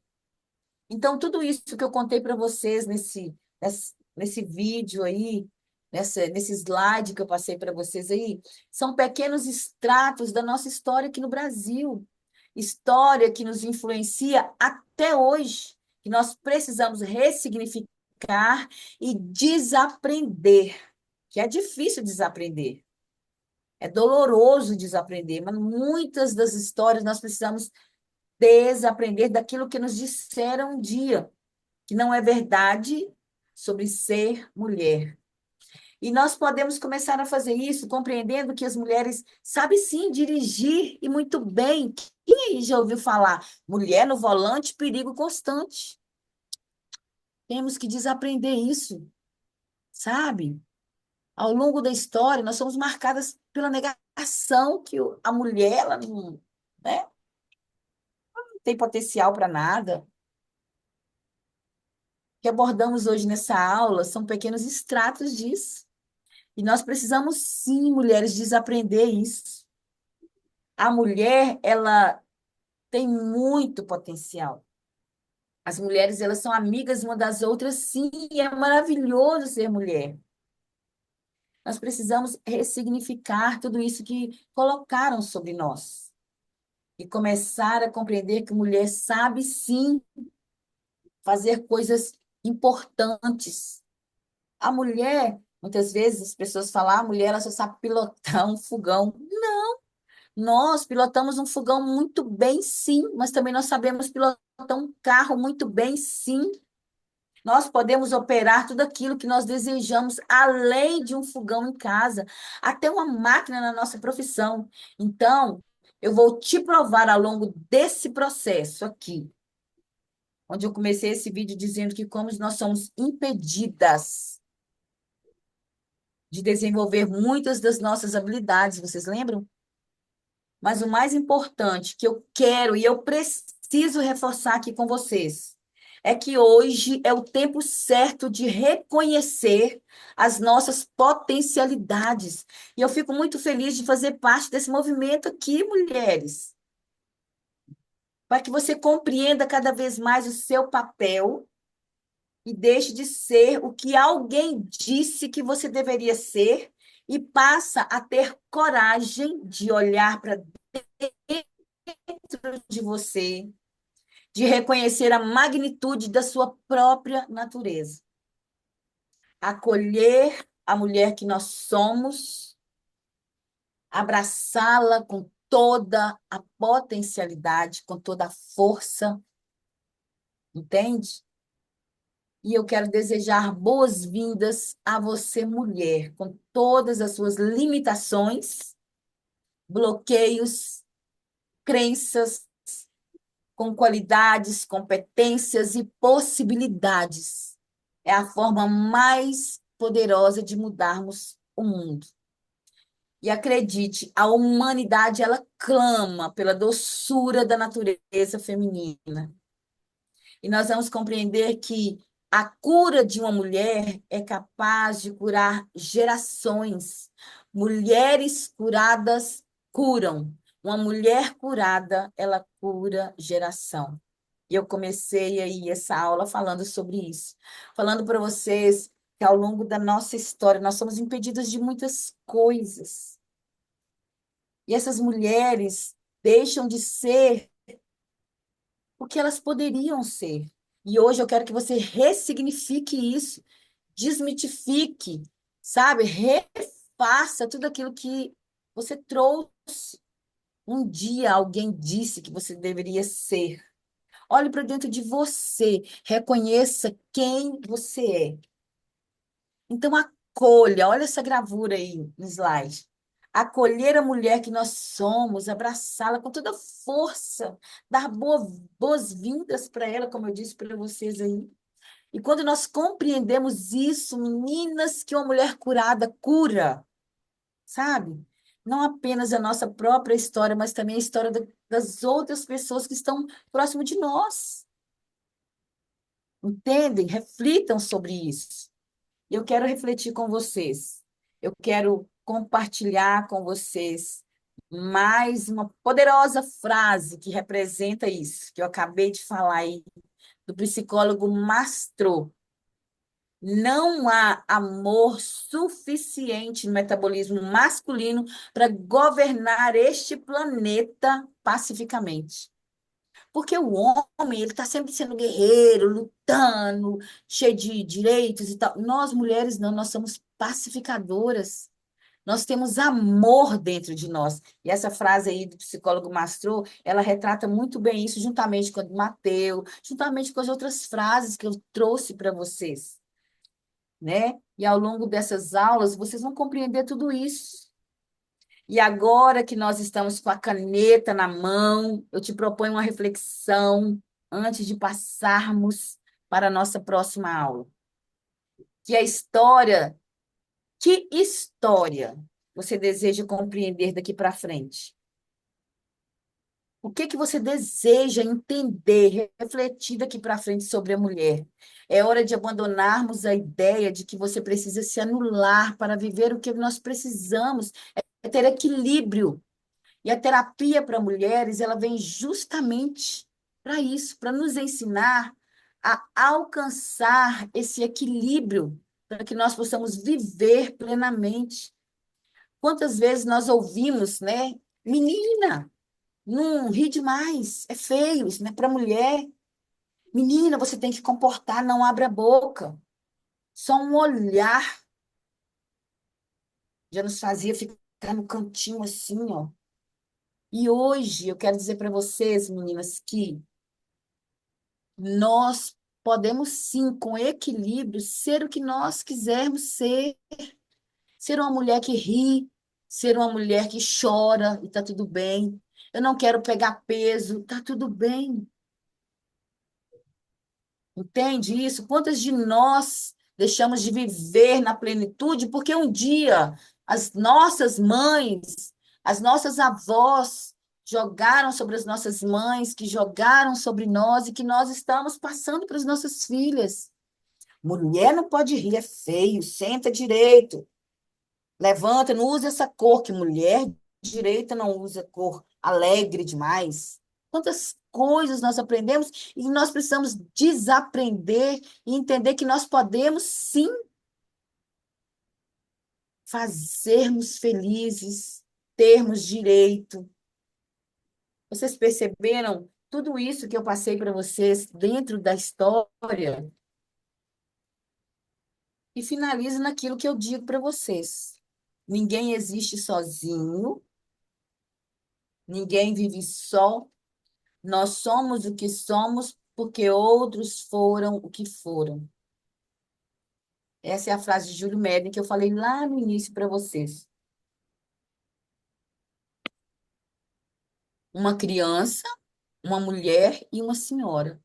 Então, tudo isso que eu contei para vocês nesse vídeo aí, nesse slide que eu passei para vocês aí, são pequenos extratos da nossa história aqui no Brasil. história que nos influencia até hoje, que nós precisamos ressignificar e desaprender, que é difícil desaprender. É doloroso desaprender, mas muitas das histórias nós precisamos desaprender daquilo que nos disseram um dia, que não é verdade sobre ser mulher. E nós podemos começar a fazer isso compreendendo que as mulheres sabem sim dirigir e muito bem. Quem aí já ouviu falar? Mulher no volante, perigo constante. Temos que desaprender isso, sabe? Ao longo da história, nós somos marcadas pela negação que a mulher ela não, né, não tem potencial para nada. O que abordamos hoje nessa aula são pequenos extratos disso. E nós precisamos, sim, mulheres, desaprender isso. A mulher, ela tem muito potencial. As mulheres, elas são amigas uma das outras, sim, e é maravilhoso ser mulher. Nós precisamos ressignificar tudo isso que colocaram sobre nós e começar a compreender que mulher sabe, sim, fazer coisas importantes. A mulher, muitas vezes, as pessoas falam, "Ah, a mulher, ela só sabe pilotar um fogão." Nós pilotamos um fogão muito bem, sim, mas também nós sabemos pilotar um carro muito bem, sim. Nós podemos operar tudo aquilo que nós desejamos, além de um fogão em casa, até uma máquina na nossa profissão. Então, eu vou te provar ao longo desse processo aqui, onde eu comecei esse vídeo dizendo que como nós somos impedidas de desenvolver muitas das nossas habilidades, vocês lembram? Mas o mais importante que eu quero e eu preciso reforçar aqui com vocês é que hoje é o tempo certo de reconhecer as nossas potencialidades. E eu fico muito feliz de fazer parte desse movimento aqui, mulheres, para que você compreenda cada vez mais o seu papel e deixe de ser o que alguém disse que você deveria ser e passa a ter coragem de olhar para dentro de você, de reconhecer a magnitude da sua própria natureza, acolher a mulher que nós somos, abraçá-la com toda a potencialidade, com toda a força, entende? E eu quero desejar boas-vindas a você, mulher, com todas as suas limitações, bloqueios, crenças, com qualidades, competências e possibilidades. É a forma mais poderosa de mudarmos o mundo. E acredite, a humanidade ela clama pela doçura da natureza feminina. E nós vamos compreender que a cura de uma mulher é capaz de curar gerações. Mulheres curadas curam. Uma mulher curada, ela cura geração. E eu comecei aí essa aula falando sobre isso, falando para vocês que ao longo da nossa história nós somos impedidas de muitas coisas. E essas mulheres deixam de ser o que elas poderiam ser. E hoje eu quero que você ressignifique isso, desmitifique, sabe? Refaça tudo aquilo que você trouxe. Um dia alguém disse que você deveria ser. Olhe para dentro de você, reconheça quem você é. Então, acolha, olha essa gravura aí no slide. Acolher a mulher que nós somos, abraçá-la com toda força, dar boas-vindas para ela, como eu disse para vocês aí. E quando nós compreendemos isso, meninas, que uma mulher curada cura, sabe? Não apenas a nossa própria história, mas também a história das outras pessoas que estão próximo de nós. Entendem? Reflitam sobre isso. Eu quero refletir com vocês. Eu quero compartilhar com vocês mais uma poderosa frase que representa isso, que eu acabei de falar aí, do psicólogo Mastro. Não há amor suficiente no metabolismo masculino para governar este planeta pacificamente. Porque o homem, ele está sempre sendo guerreiro, lutando, cheio de direitos e tal. Nós, mulheres, não, nós somos pacificadoras. Nós temos amor dentro de nós. E essa frase aí do psicólogo Mastro, ela retrata muito bem isso, juntamente com a do Mateus, juntamente com as outras frases que eu trouxe para vocês, né? E ao longo dessas aulas, vocês vão compreender tudo isso. E agora que nós estamos com a caneta na mão, eu te proponho uma reflexão antes de passarmos para a nossa próxima aula. Que a história, que história você deseja compreender daqui para frente? O que que você deseja entender, refletir daqui para frente sobre a mulher? É hora de abandonarmos a ideia de que você precisa se anular para viver o que nós precisamos, é ter equilíbrio. E a terapia para mulheres, ela vem justamente para isso, para nos ensinar a alcançar esse equilíbrio, para que nós possamos viver plenamente. Quantas vezes nós ouvimos, né? Menina, não ri demais, é feio, isso não é para mulher. Menina, você tem que comportar, não abra a boca. Só um olhar já nos fazia ficar no cantinho assim, ó. E hoje eu quero dizer para vocês, meninas, que nós podemos sim, com equilíbrio, ser o que nós quisermos ser. Ser uma mulher que ri, ser uma mulher que chora e tá tudo bem. Eu não quero pegar peso, tá tudo bem. Entende isso? Quantas de nós deixamos de viver na plenitude porque um dia as nossas mães, as nossas avós jogaram sobre as nossas mães, que jogaram sobre nós e que nós estamos passando para as nossas filhas. Mulher não pode rir, é feio, senta direito, levanta, não usa essa cor, que mulher direita não usa cor alegre demais. Quantas coisas nós aprendemos e nós precisamos desaprender e entender que nós podemos sim fazermos felizes, termos direito. Vocês perceberam tudo isso que eu passei para vocês dentro da história? E finalizo naquilo que eu digo para vocês. Ninguém existe sozinho, ninguém vive só. Nós somos o que somos porque outros foram o que foram. Essa é a frase de Júlio Medley que eu falei lá no início para vocês. Uma criança, uma mulher e uma senhora.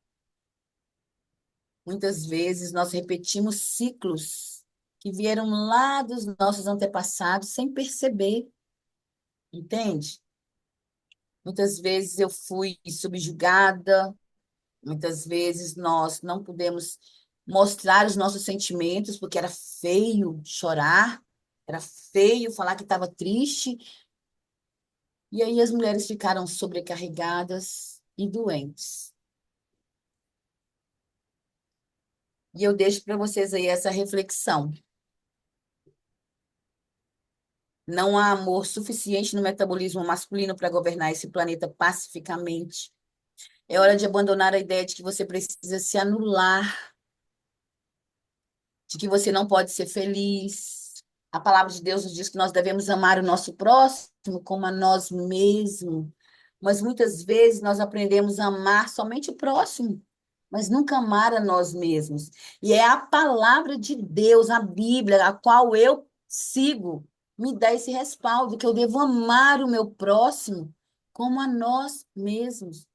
Muitas vezes nós repetimos ciclos que vieram lá dos nossos antepassados sem perceber, entende? Muitas vezes eu fui subjugada, muitas vezes nós não pudemos mostrar os nossos sentimentos porque era feio chorar, era feio falar que estava triste, e aí as mulheres ficaram sobrecarregadas e doentes. E eu deixo para vocês aí essa reflexão. Não há amor suficiente no metabolismo masculino para governar esse planeta pacificamente. É hora de abandonar a ideia de que você precisa se anular, de que você não pode ser feliz. A palavra de Deus nos diz que nós devemos amar o nosso próximo como a nós mesmos. Mas muitas vezes nós aprendemos a amar somente o próximo, mas nunca amar a nós mesmos. E é a palavra de Deus, a Bíblia, a qual eu sigo, me dá esse respaldo, que eu devo amar o meu próximo como a nós mesmos.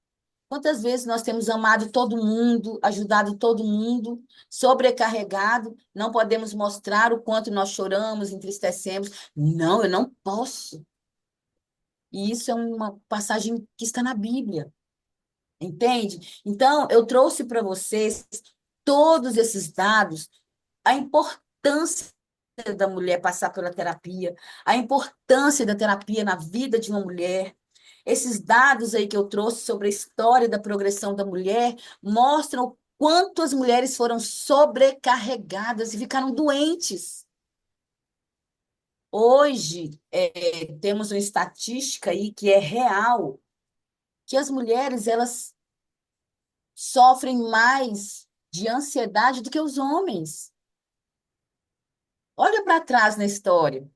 Quantas vezes nós temos amado todo mundo, ajudado todo mundo, sobrecarregado, não podemos mostrar o quanto nós choramos, entristecemos. Não, eu não posso. E isso é uma passagem que está na Bíblia, entende? Então, eu trouxe para vocês todos esses dados, a importância da mulher passar pela terapia, a importância da terapia na vida de uma mulher. Esses dados aí que eu trouxe sobre a história da progressão da mulher mostram o quanto as mulheres foram sobrecarregadas e ficaram doentes. Hoje, temos uma estatística aí que é real. que as mulheres, elas sofrem mais de ansiedade do que os homens. Olha para trás na história.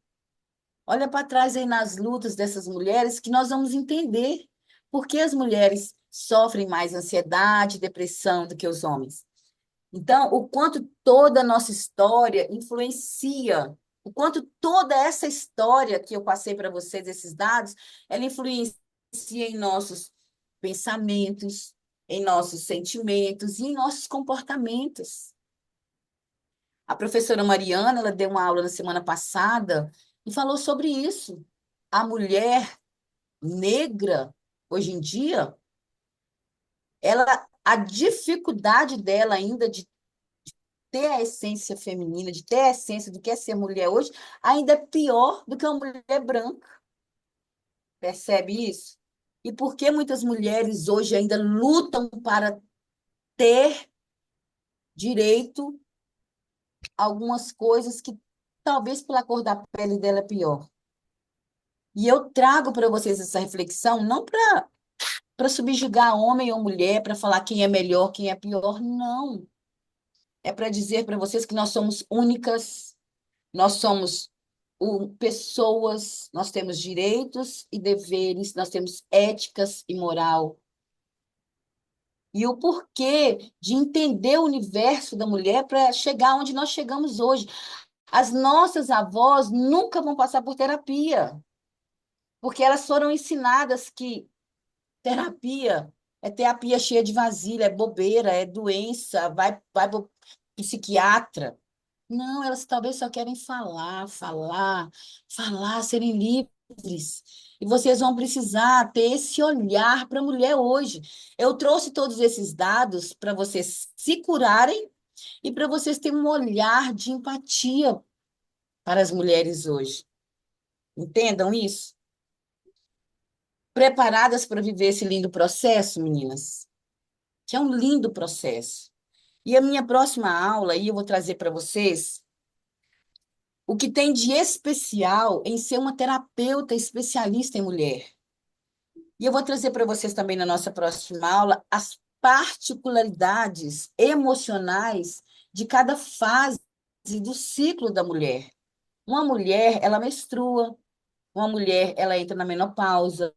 Olha para trás aí nas lutas dessas mulheres que nós vamos entender por que as mulheres sofrem mais ansiedade, depressão do que os homens. Então, o quanto toda a nossa história influencia, o quanto toda essa história que eu passei para vocês, esses dados, ela influencia em nossos pensamentos, em nossos sentimentos e em nossos comportamentos. A professora Mariana, ela deu uma aula na semana passada e falou sobre isso. A mulher negra, hoje em dia, a dificuldade dela ainda de ter a essência feminina, de ter a essência do que é ser mulher hoje, ainda é pior do que uma mulher branca. Percebe isso? E por que muitas mulheres hoje ainda lutam para ter direito a algumas coisas que talvez pela cor da pele dela é pior? E eu trago para vocês essa reflexão não para subjugar homem ou mulher, para falar quem é melhor, quem é pior, não. É para dizer para vocês que nós somos únicas, nós somos pessoas, nós temos direitos e deveres, nós temos éticas e moral. E o porquê de entender o universo da mulher para chegar onde nós chegamos hoje. As nossas avós nunca vão passar por terapia, porque elas foram ensinadas que terapia é terapia cheia de vasilha, é bobeira, é doença, vai pro psiquiatra. Não, elas talvez só querem falar, falar, falar, serem livres. E vocês vão precisar ter esse olhar para a mulher hoje. Eu trouxe todos esses dados para vocês se curarem e para vocês terem um olhar de empatia para as mulheres hoje. Entendam isso? Preparadas para viver esse lindo processo, meninas? Que é um lindo processo. E a minha próxima aula, aí eu vou trazer para vocês o que tem de especial em ser uma terapeuta especialista em mulher. E eu vou trazer para vocês também na nossa próxima aula as particularidades emocionais de cada fase do ciclo da mulher. Uma mulher, ela menstrua, uma mulher, ela entra na menopausa,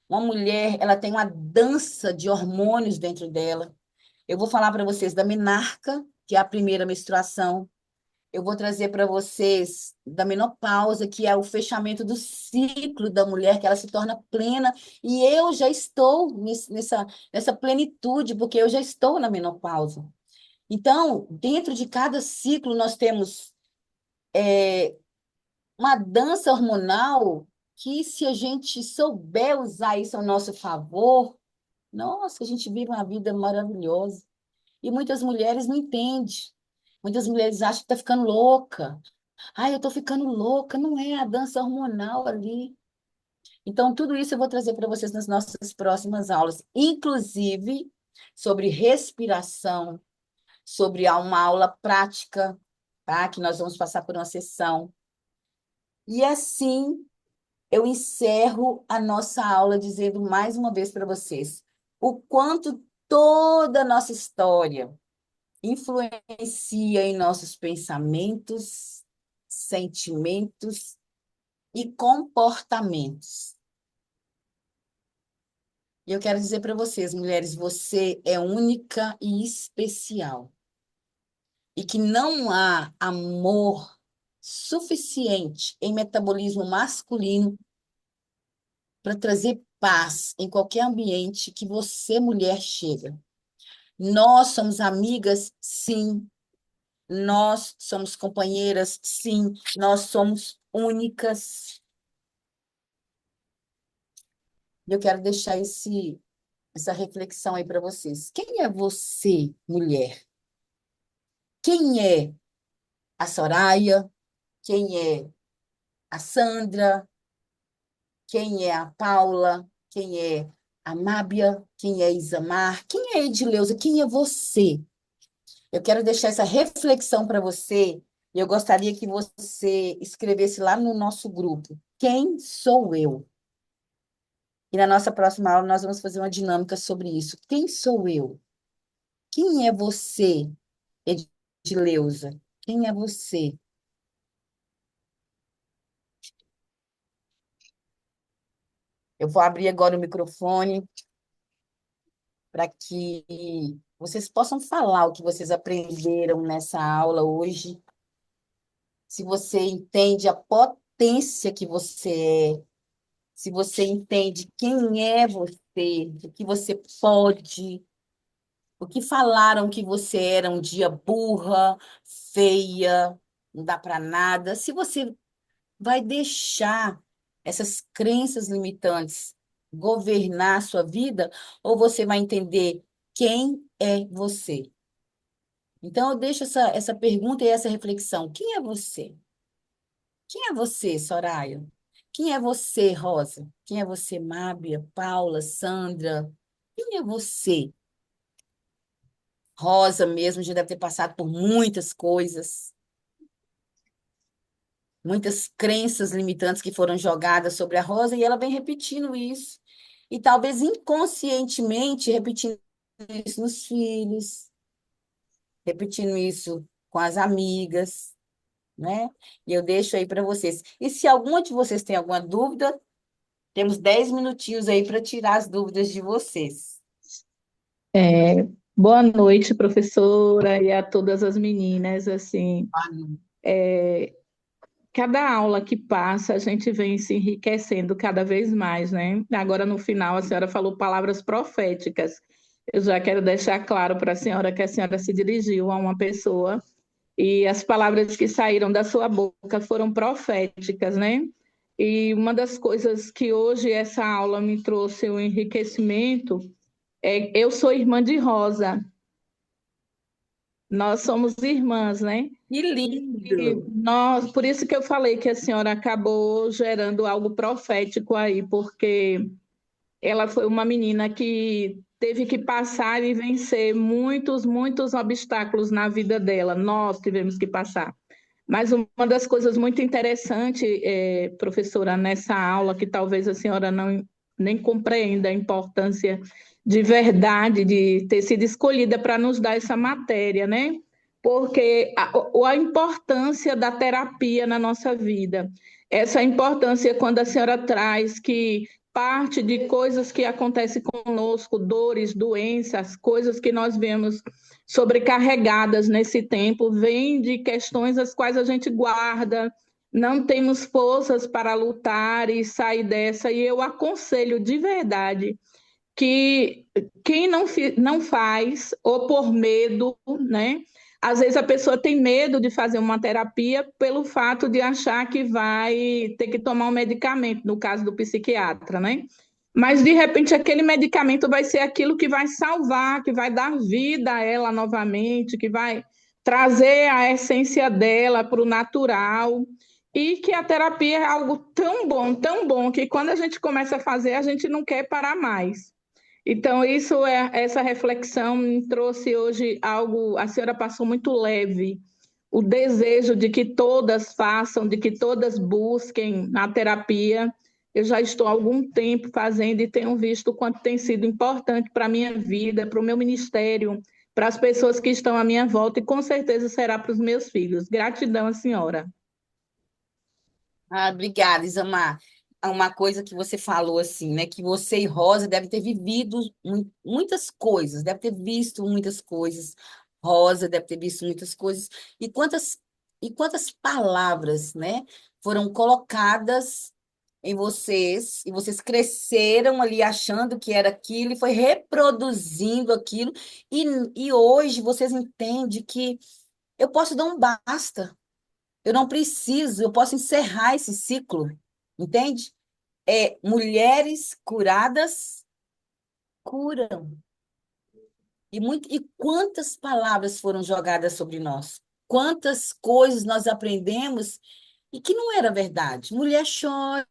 uma mulher, ela tem uma dança de hormônios dentro dela. Eu vou falar para vocês da menarca, que é a primeira menstruação. Eu vou trazer para vocês da menopausa, que é o fechamento do ciclo da mulher, que ela se torna plena. E eu já estou nessa plenitude, porque eu já estou na menopausa. Então, dentro de cada ciclo, nós temos uma dança hormonal que, se a gente souber usar isso ao nosso favor, nossa, a gente vive uma vida maravilhosa. E muitas mulheres não entendem. Muitas mulheres acham que está ficando louca. Ai, eu estou ficando louca. Não é a dança hormonal ali. Então, tudo isso eu vou trazer para vocês nas nossas próximas aulas, inclusive sobre respiração, sobre uma aula prática, tá? Que nós vamos passar por uma sessão. E assim eu encerro a nossa aula dizendo mais uma vez para vocês o quanto toda a nossa história influencia em nossos pensamentos, sentimentos e comportamentos. E eu quero dizer para vocês, mulheres, você é única e especial. E que não há amor suficiente em metabolismo masculino para trazer paz em qualquer ambiente que você, mulher, chega. Nós somos amigas, sim. Nós somos companheiras, sim. Nós somos únicas. Eu quero deixar essa reflexão aí para vocês. Quem é você, mulher? Quem é a Soraya? Quem é a Sandra? Quem é a Paula? Quem é a Mábia? Quem é a Isamar? Quem é a Edileuza? Quem é você? Eu quero deixar essa reflexão para você e eu gostaria que você escrevesse lá no nosso grupo. Quem sou eu? E na nossa próxima aula nós vamos fazer uma dinâmica sobre isso. Quem sou eu? Quem é você, Edileuza? Quem é você? Eu vou abrir agora o microfone para que vocês possam falar o que vocês aprenderam nessa aula hoje. Se você entende a potência que você é, se você entende quem é você, o que você pode, o que falaram que você era um dia burra, feia, não dá para nada. Se você vai deixar essas crenças limitantes governar a sua vida, ou você vai entender quem é você? Então, eu deixo essa pergunta e essa reflexão. Quem é você? Quem é você, Soraya? Quem é você, Rosa? Quem é você, Mábia, Paula, Sandra? Quem é você? Rosa mesmo já deve ter passado por muitas coisas, muitas crenças limitantes que foram jogadas sobre a Rosa e ela vem repetindo isso. E talvez inconscientemente repetindo isso nos filhos, repetindo isso com as amigas, né? E eu deixo aí para vocês. E se alguma de vocês tem alguma dúvida, temos 10 minutinhos aí para tirar as dúvidas de vocês. É, boa noite, professora, e a todas as meninas. Assim, cada aula que passa, a gente vem se enriquecendo cada vez mais, né? Agora, no final, a senhora falou palavras proféticas. Eu já quero deixar claro para a senhora que a senhora se dirigiu a uma pessoa e as palavras que saíram da sua boca foram proféticas, né? E uma das coisas que hoje essa aula me trouxe o enriquecimento é eu sou irmã de Rosa. Nós somos irmãs, né? Que E lindo! nós, por isso que eu falei que a senhora acabou gerando algo profético aí, porque ela foi uma menina que teve que passar e vencer muitos obstáculos na vida dela. Nós tivemos que passar. Mas uma das coisas muito interessantes, professora, nessa aula, que talvez a senhora não nem compreenda a importância de verdade de ter sido escolhida para nos dar essa matéria, né? Porque a importância da terapia na nossa vida, essa importância quando a senhora traz que parte de coisas que acontecem conosco, dores, doenças, coisas que nós vemos sobrecarregadas nesse tempo, vem de questões as quais a gente guarda, não temos forças para lutar e sair dessa. E eu aconselho de verdade que quem não faz, ou por medo, né? Às vezes a pessoa tem medo de fazer uma terapia pelo fato de achar que vai ter que tomar um medicamento, no caso do psiquiatra, né? Mas de repente aquele medicamento vai ser aquilo que vai salvar, que vai dar vida a ela novamente, que vai trazer a essência dela para o natural. E que a terapia é algo tão bom, que quando a gente começa a fazer, a gente não quer parar mais. Então, essa reflexão me trouxe hoje algo, a senhora passou muito leve, o desejo de que todas façam, de que todas busquem na terapia. Eu já estou há algum tempo fazendo e tenho visto o quanto tem sido importante para a minha vida, para o meu ministério, para as pessoas que estão à minha volta e com certeza será para os meus filhos. Gratidão, senhora. Ah, obrigada, Isamar. Uma coisa que você falou assim, né? Que você e Rosa devem ter vivido muitas coisas, deve ter visto muitas coisas. Rosa deve ter visto muitas coisas. E quantas palavras, né? Foram colocadas em vocês, e vocês cresceram ali achando que era aquilo, e foi reproduzindo aquilo, e, e hoje vocês entendem que eu posso dar um basta. Eu não preciso, eu posso encerrar esse ciclo, entende? Mulheres curadas curam. E quantas palavras foram jogadas sobre nós? Quantas coisas nós aprendemos e que não era verdade. Mulher chora,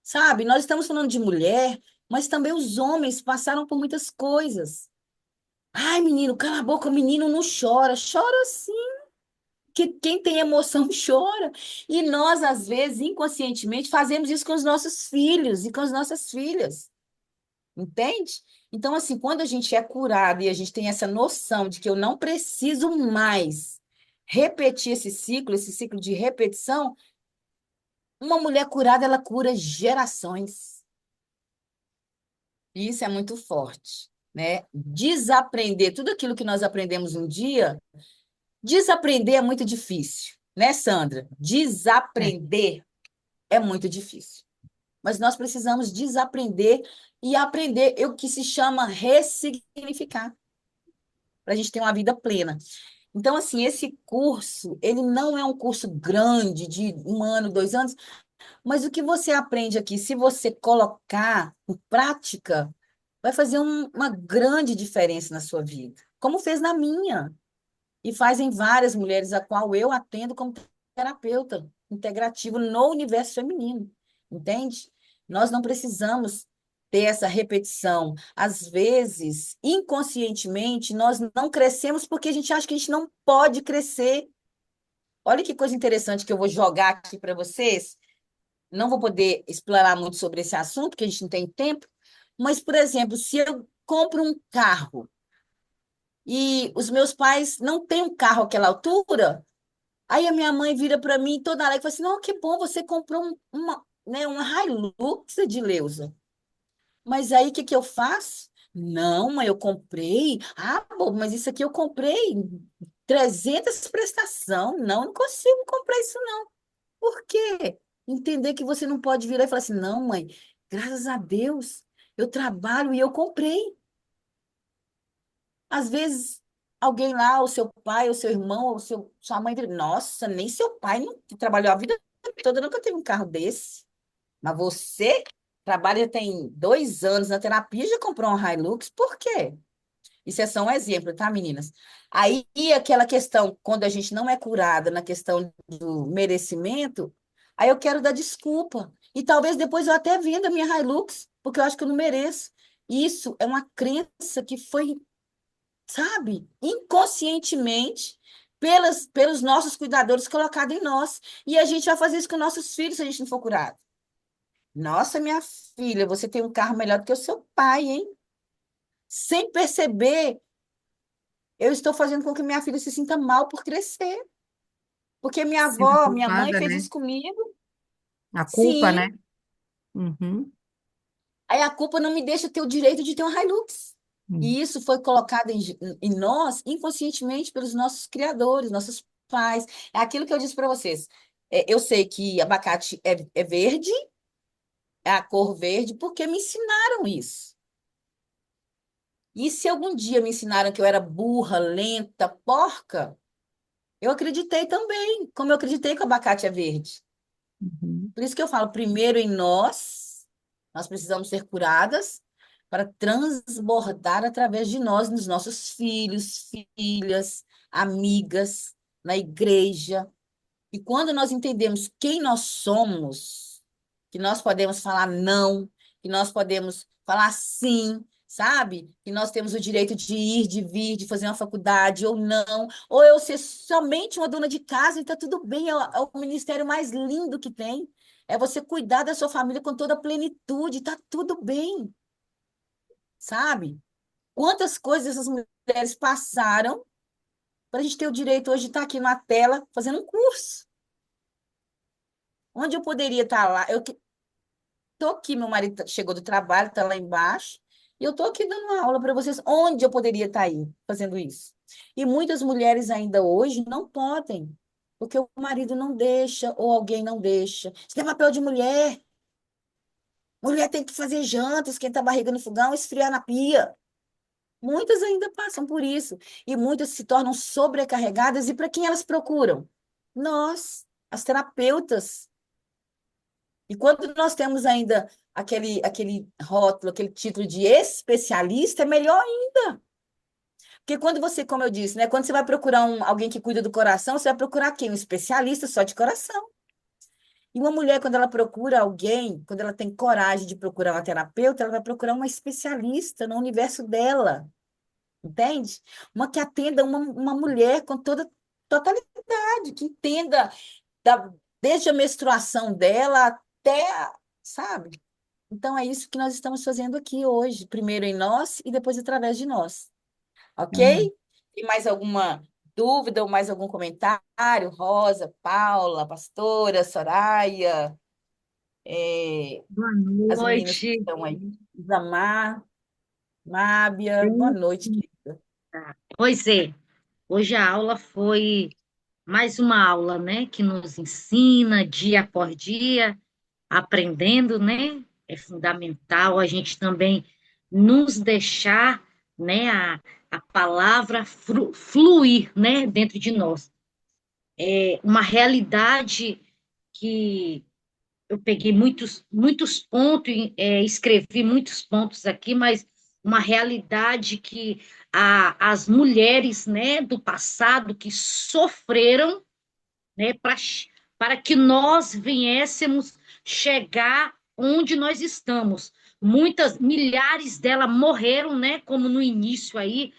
sabe? Nós estamos falando de mulher, mas também os homens passaram por muitas coisas. Ai, menino, cala a boca, o menino não chora. Chora sim. porque quem tem emoção chora. E nós, às vezes, inconscientemente, fazemos isso com os nossos filhos e com as nossas filhas. Entende? Então, assim, quando a gente é curado e a gente tem essa noção de que eu não preciso mais repetir esse ciclo de repetição, uma mulher curada, ela cura gerações. E isso é muito forte, né? Desaprender tudo aquilo que nós aprendemos um dia, desaprender é muito difícil, né, Sandra? É, Desaprender é muito difícil. Mas nós precisamos desaprender e aprender o que se chama ressignificar, para a gente ter uma vida plena. Então, assim, esse curso, ele não é um curso grande, de 1 ano, 2 anos, mas o que você aprende aqui, se você colocar em prática, vai fazer uma grande diferença na sua vida, como fez na minha, e fazem várias mulheres, a qual eu atendo como terapeuta integrativo no universo feminino, entende? Nós não precisamos ter essa repetição. Às vezes, inconscientemente, nós não crescemos porque a gente acha que a gente não pode crescer. Olha que coisa interessante que eu vou jogar aqui para vocês. Não vou poder explorar muito sobre esse assunto, porque a gente não tem tempo, mas, por exemplo, se eu compro um carro e os meus pais não têm um carro àquela altura, aí a minha mãe vira para mim toda hora e fala assim: não, que bom, você comprou uma Hilux, Edileuza. Mas aí o que que eu faço? Não, mãe, eu comprei. Ah, bom, mas isso aqui eu comprei 300 prestação. Não, não consigo comprar isso, não. Por quê? Entender que você não pode virar e falar assim: não, mãe, graças a Deus, eu trabalho e eu comprei. Às vezes, alguém lá, o seu pai, o seu irmão, sua mãe, diz, nossa, nem seu pai não trabalhou a vida toda, nunca teve um carro desse. Mas você trabalha tem 2 anos na terapia e já comprou um Hilux, por quê? Isso é só um exemplo, tá, meninas? Aí, aquela questão, quando a gente não é curada na questão do merecimento, aí eu quero dar desculpa. E talvez depois eu até venda a minha Hilux, porque eu acho que eu não mereço. Isso é uma crença que foi, sabe, inconscientemente, pelos nossos cuidadores colocado em nós. E a gente vai fazer isso com nossos filhos se a gente não for curado. Nossa, minha filha, você tem um carro melhor do que o seu pai, hein? Sem perceber, eu estou fazendo com que minha filha se sinta mal por crescer. Porque minha sendo avó, minha mãe culpada, fez né? isso comigo. A culpa, Sim. né? Uhum. Aí a culpa não me deixa ter o direito de ter um Hilux. Hum. E isso foi colocado em nós inconscientemente pelos nossos criadores, nossos pais. É aquilo que eu disse para vocês. Eu sei que abacate é verde, é a cor verde, porque me ensinaram isso. E se algum dia me ensinaram que eu era burra, lenta, porca, eu acreditei também, como eu acreditei que o abacate é verde. Uhum. Por isso que eu falo, primeiro em nós precisamos ser curadas para transbordar através de nós, nos nossos filhos, filhas, amigas, na igreja. E quando nós entendemos quem nós somos, que nós podemos falar não, que nós podemos falar sim, sabe? Que nós temos o direito de ir, de vir, de fazer uma faculdade ou não, ou eu ser somente uma dona de casa e está tudo bem, é o ministério mais lindo que tem. É você cuidar da sua família com toda a plenitude, está tudo bem, sabe? Quantas coisas essas mulheres passaram para a gente ter o direito hoje de estar aqui na tela fazendo um curso. Onde eu poderia estar lá? Eu tô aqui, meu marido chegou do trabalho, tá lá embaixo, e eu tô aqui dando uma aula para vocês. Onde eu poderia estar aí fazendo isso? E muitas mulheres ainda hoje não podem, porque o marido não deixa ou alguém não deixa. Isso é papel de mulher. Mulher tem que fazer janta, esquentar a barriga no fogão, esfriar na pia. Muitas ainda passam por isso. E muitas se tornam sobrecarregadas. E para quem elas procuram? Nós, as terapeutas. E quando nós temos ainda aquele rótulo, aquele título de especialista, é melhor ainda. Porque quando você, como eu disse, né, quando você vai procurar alguém que cuida do coração, você vai procurar quem? Um especialista só de coração. E uma mulher, quando ela procura alguém, quando ela tem coragem de procurar uma terapeuta, ela vai procurar uma especialista no universo dela, entende? Uma que atenda uma mulher com toda. totalidade, que entenda da- desde a menstruação dela até, sabe? Então é isso que nós estamos fazendo aqui hoje, primeiro em nós e depois através de nós, Amém. ok? Tem mais alguma dúvida ou mais algum comentário? Rosa, Paula, pastora, Soraya, é, Boa as meninas que noite. estão aí, Isamar, Mábia, boa noite, querida. Pois é, hoje a aula foi mais uma aula, né, que nos ensina dia após dia, aprendendo, né? É fundamental a gente também nos deixar, né, a palavra fluir, né, dentro de nós. É uma realidade que eu peguei muitos pontos, escrevi muitos pontos aqui, mas uma realidade que as mulheres, né, do passado que sofreram, né, para que nós viéssemos chegar onde nós estamos. Milhares delas morreram, né, como no início aí,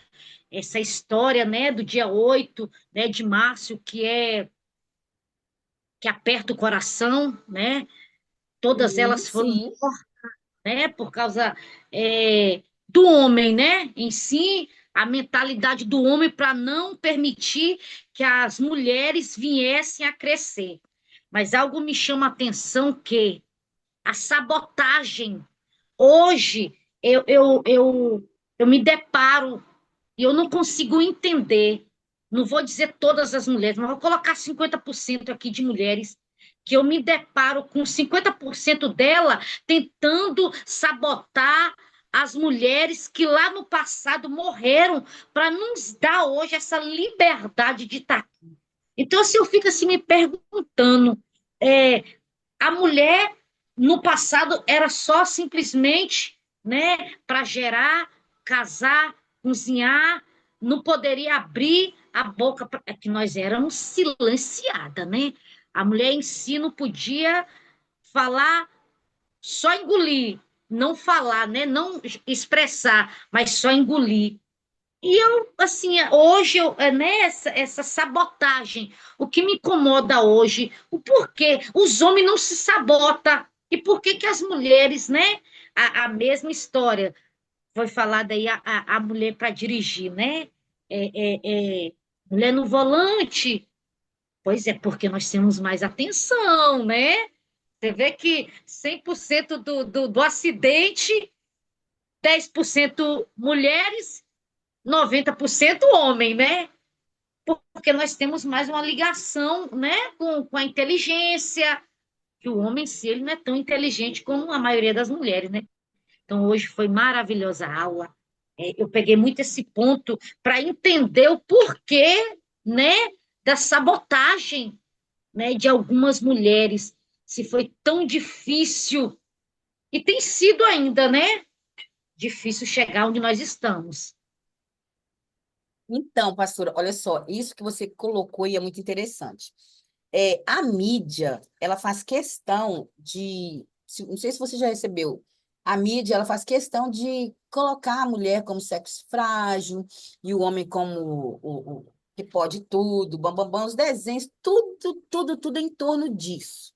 essa história, né, do dia 8, né, de março, que aperta o coração, né? Todas Sim, elas foram, sim. né, por causa do homem, né, em si, a mentalidade do homem para não permitir que as mulheres viessem a crescer. Mas algo me chama a atenção que a sabotagem, hoje, eu me deparo e eu não consigo entender, não vou dizer todas as mulheres, mas vou colocar 50% aqui de mulheres, que eu me deparo com 50% dela tentando sabotar as mulheres que lá no passado morreram para nos dar hoje essa liberdade de estar aqui. Então, assim, eu fico assim me perguntando, é, a mulher no passado era só simplesmente, né, para gerar, casar, cozinhar, não poderia abrir a boca, é que nós éramos silenciada, né? A mulher em si não podia falar, só engolir, não falar, né? Não expressar, mas só engolir. E eu, assim, hoje, né, essa sabotagem, o que me incomoda hoje, o porquê os homens não se sabotam, e por que que as mulheres, né, a mesma história, foi falada aí, a mulher para dirigir, né, mulher no volante, pois é, porque nós temos mais atenção, né, você vê que 100% do acidente, 10% mulheres, 90% homem, né? Porque nós temos mais uma ligação, né, com a inteligência, que o homem em si ele não é tão inteligente como a maioria das mulheres, né? Então, hoje foi maravilhosa a aula. Eu peguei muito esse ponto para entender o porquê, né, da sabotagem, né, de algumas mulheres. Se foi tão difícil, e tem sido ainda, né, difícil chegar onde nós estamos. Então, pastora, olha só, isso que você colocou e é muito interessante. A mídia, ela faz questão de, não sei se você já recebeu, a mídia, ela faz questão de colocar a mulher como sexo frágil e o homem como o que pode tudo, bam, os desenhos, tudo em torno disso.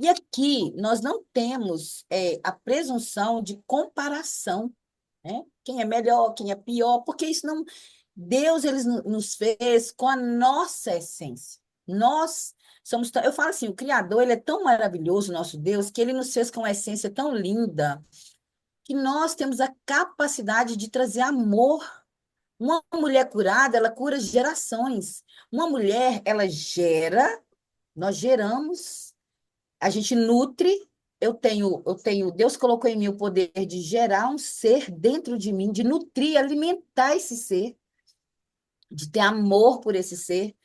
E aqui nós não temos a presunção de comparação, né? Quem é melhor, quem é pior, porque isso não. Deus nos fez com a nossa essência. Nós somos. Eu falo assim, o Criador, ele é tão maravilhoso, nosso Deus, que ele nos fez com uma essência tão linda, que nós temos a capacidade de trazer amor. Uma mulher curada, ela cura gerações. Uma mulher, ela gera, nós geramos, a gente nutre. Deus colocou em mim o poder de gerar um ser dentro de mim, de nutrir, alimentar esse ser, de ter amor por esse ser.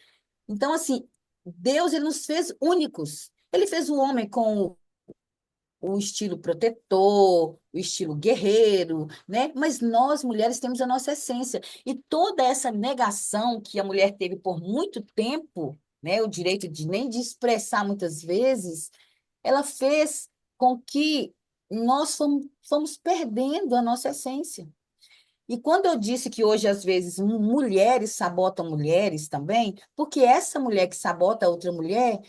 Então, assim, Deus, ele nos fez únicos. Ele fez o homem com o estilo protetor, o estilo guerreiro, né? Mas nós, mulheres, temos a nossa essência. E toda essa negação que a mulher teve por muito tempo, né? O direito de nem de expressar muitas vezes, ela fez com que nós fomos perdendo a nossa essência. E quando eu disse que hoje, às vezes, mulheres sabotam mulheres também, porque essa mulher que sabota a outra mulher,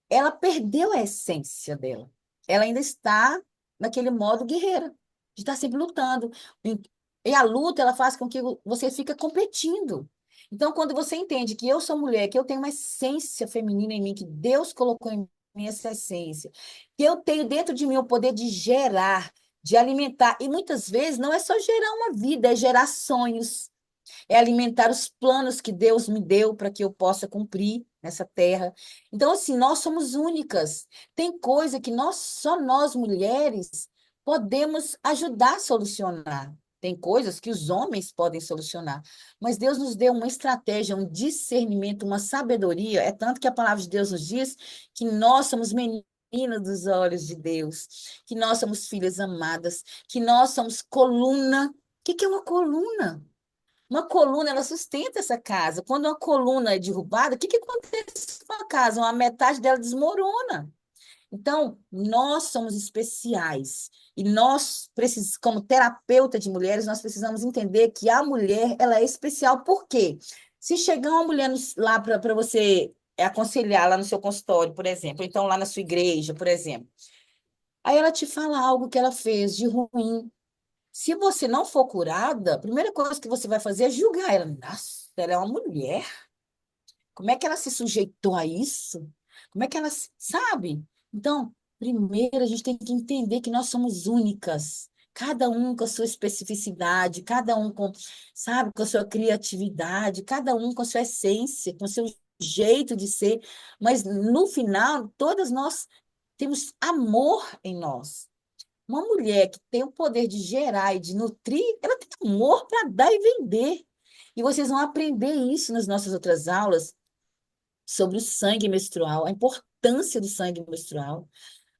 ela perdeu a essência dela. Ela ainda está naquele modo guerreira, de estar sempre lutando. E e a luta, ela faz com que você fica competindo. Então, quando você entende que eu sou mulher, que eu tenho uma essência feminina em mim, que Deus colocou em mim essa essência, que eu tenho dentro de mim o poder de gerar, de alimentar, e muitas vezes não é só gerar uma vida, é gerar sonhos, é alimentar os planos que Deus me deu para que eu possa cumprir nessa terra. Então, assim, nós somos únicas. Tem coisa que só nós mulheres podemos ajudar a solucionar. Tem coisas que os homens podem solucionar. Mas Deus nos deu uma estratégia, um discernimento, uma sabedoria. É tanto que a palavra de Deus nos diz que nós somos meninas dos olhos de Deus, que nós somos filhas amadas, que nós somos coluna. O que que é uma coluna? Uma coluna, ela sustenta essa casa. Quando uma coluna é derrubada, o que que acontece com a casa? Uma metade dela desmorona. Então, nós somos especiais. E nós precisamos, como terapeuta de mulheres, nós precisamos entender que a mulher, ela é especial. Por quê? Se chegar uma mulher lá para você aconselhar lá no seu consultório, por exemplo, ou então lá na sua igreja, por exemplo, aí ela te fala algo que ela fez de ruim, se você não for curada, a primeira coisa que você vai fazer é julgar ela. Nossa, ela é uma mulher. Como é que ela se sujeitou a isso? Como é que ela, sabe? Então, primeiro a gente tem que entender que nós somos únicas. Cada um com a sua especificidade, cada um com, sabe, com a sua criatividade, cada um com a sua essência, com o seu jeito de ser. Mas no final, todas nós temos amor em nós. Uma mulher que tem o poder de gerar e de nutrir, ela tem amor para dar e vender. E vocês vão aprender isso nas nossas outras aulas sobre o sangue menstrual, a importância do sangue menstrual.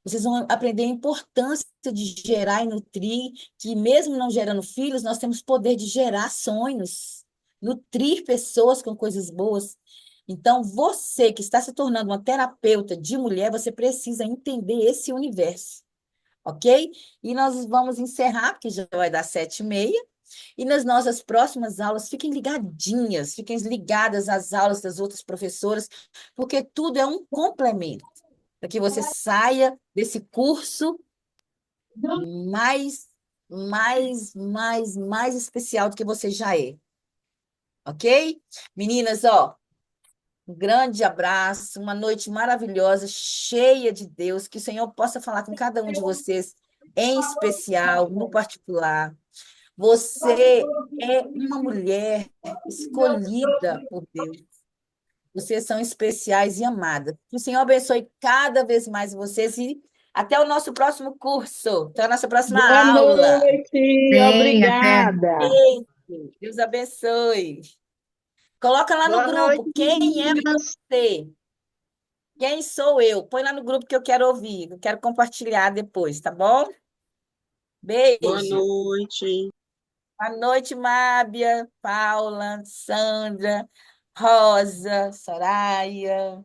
Vocês vão aprender a importância de gerar e nutrir, que mesmo não gerando filhos, nós temos poder de gerar sonhos, nutrir pessoas com coisas boas. Então, você que está se tornando uma terapeuta de mulher, você precisa entender esse universo, ok? E nós vamos encerrar, porque já vai dar 7h30. E nas nossas próximas aulas, fiquem ligadinhas, fiquem ligadas às aulas das outras professoras, porque tudo é um complemento, para que você saia desse curso mais, mais especial do que você já é, ok? Meninas, ó, um grande abraço, uma noite maravilhosa, cheia de Deus, que o Senhor possa falar com cada um de vocês, em especial, no particular. Você é uma mulher escolhida por Deus. Vocês são especiais e amadas. Que o Senhor abençoe cada vez mais vocês e até o nosso próximo curso, até a nossa próxima Boa aula. noite, Bem, até. obrigada. Beijo. Deus abençoe. Coloca lá no Boa noite, grupo quem é meninas. você, quem sou eu. Põe lá no grupo que eu quero ouvir, eu quero compartilhar depois, tá bom? Boa Beijo. noite. Boa noite, Mábia, Paula, Sandra, Rosa, Soraya.